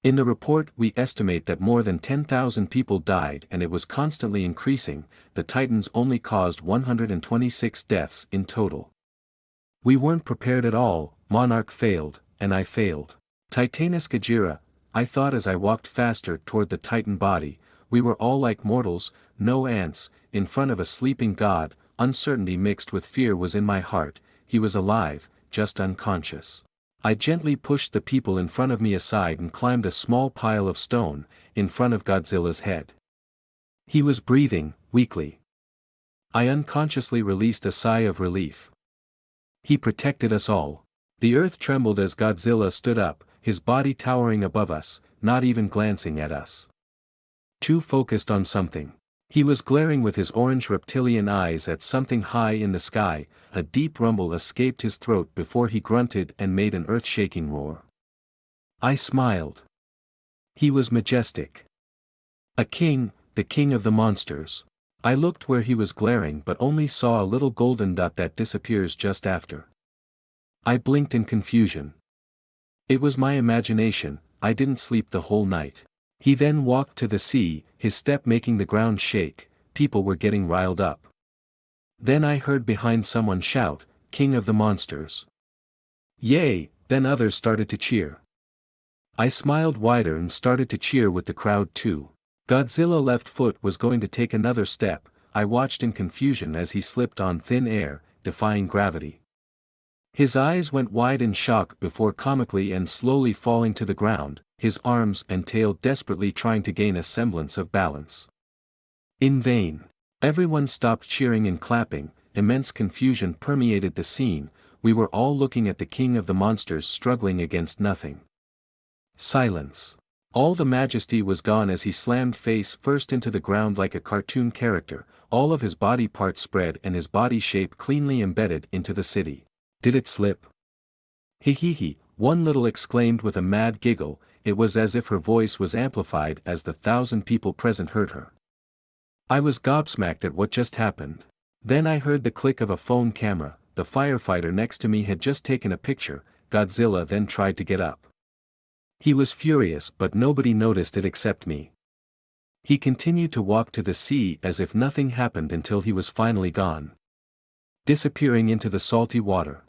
In the report we estimate that more than 10,000 people died and it was constantly increasing. The Titans only caused 126 deaths in total. We weren't prepared at all. Monarch failed, and I failed. Titanus Gajira, I thought as I walked faster toward the Titan body, we were all like mortals, no ants, in front of a sleeping god. Uncertainty mixed with fear was in my heart. He was alive, just unconscious. I gently pushed the people in front of me aside and climbed a small pile of stone, in front of Godzilla's head. He was breathing, weakly. I unconsciously released a sigh of relief. He protected us all. The earth trembled as Godzilla stood up, his body towering above us, not even glancing at us. Too focused on something. He was glaring with his orange reptilian eyes at something high in the sky. A deep rumble escaped his throat before he grunted and made an earth-shaking roar. I smiled. He was majestic. A king, the king of the monsters. I looked where he was glaring but only saw a little golden dot that disappears just after. I blinked in confusion. It was my imagination, I didn't sleep the whole night. He then walked to the sea, his step making the ground shake. People were getting riled up. Then I heard behind someone shout, "King of the monsters." Yay, then others started to cheer. I smiled wider and started to cheer with the crowd too. Godzilla left foot was going to take another step. I watched in confusion as he slipped on thin air, defying gravity. His eyes went wide in shock before comically and slowly falling to the ground, his arms and tail desperately trying to gain a semblance of balance. In vain. Everyone stopped cheering and clapping. Immense confusion permeated the scene. We were all looking at the king of the monsters struggling against nothing. Silence. All the majesty was gone as he slammed face first into the ground like a cartoon character. All of his body parts spread and his body shape cleanly embedded into the city. Did it slip? He, one little exclaimed with a mad giggle. It was as if her voice was amplified as the 1,000 people present heard her. I was gobsmacked at what just happened. Then I heard the click of a phone camera. The firefighter next to me had just taken a picture. Godzilla then tried to get up. He was furious but nobody noticed it except me. He continued to walk to the sea as if nothing happened until he was finally gone. Disappearing into the salty water.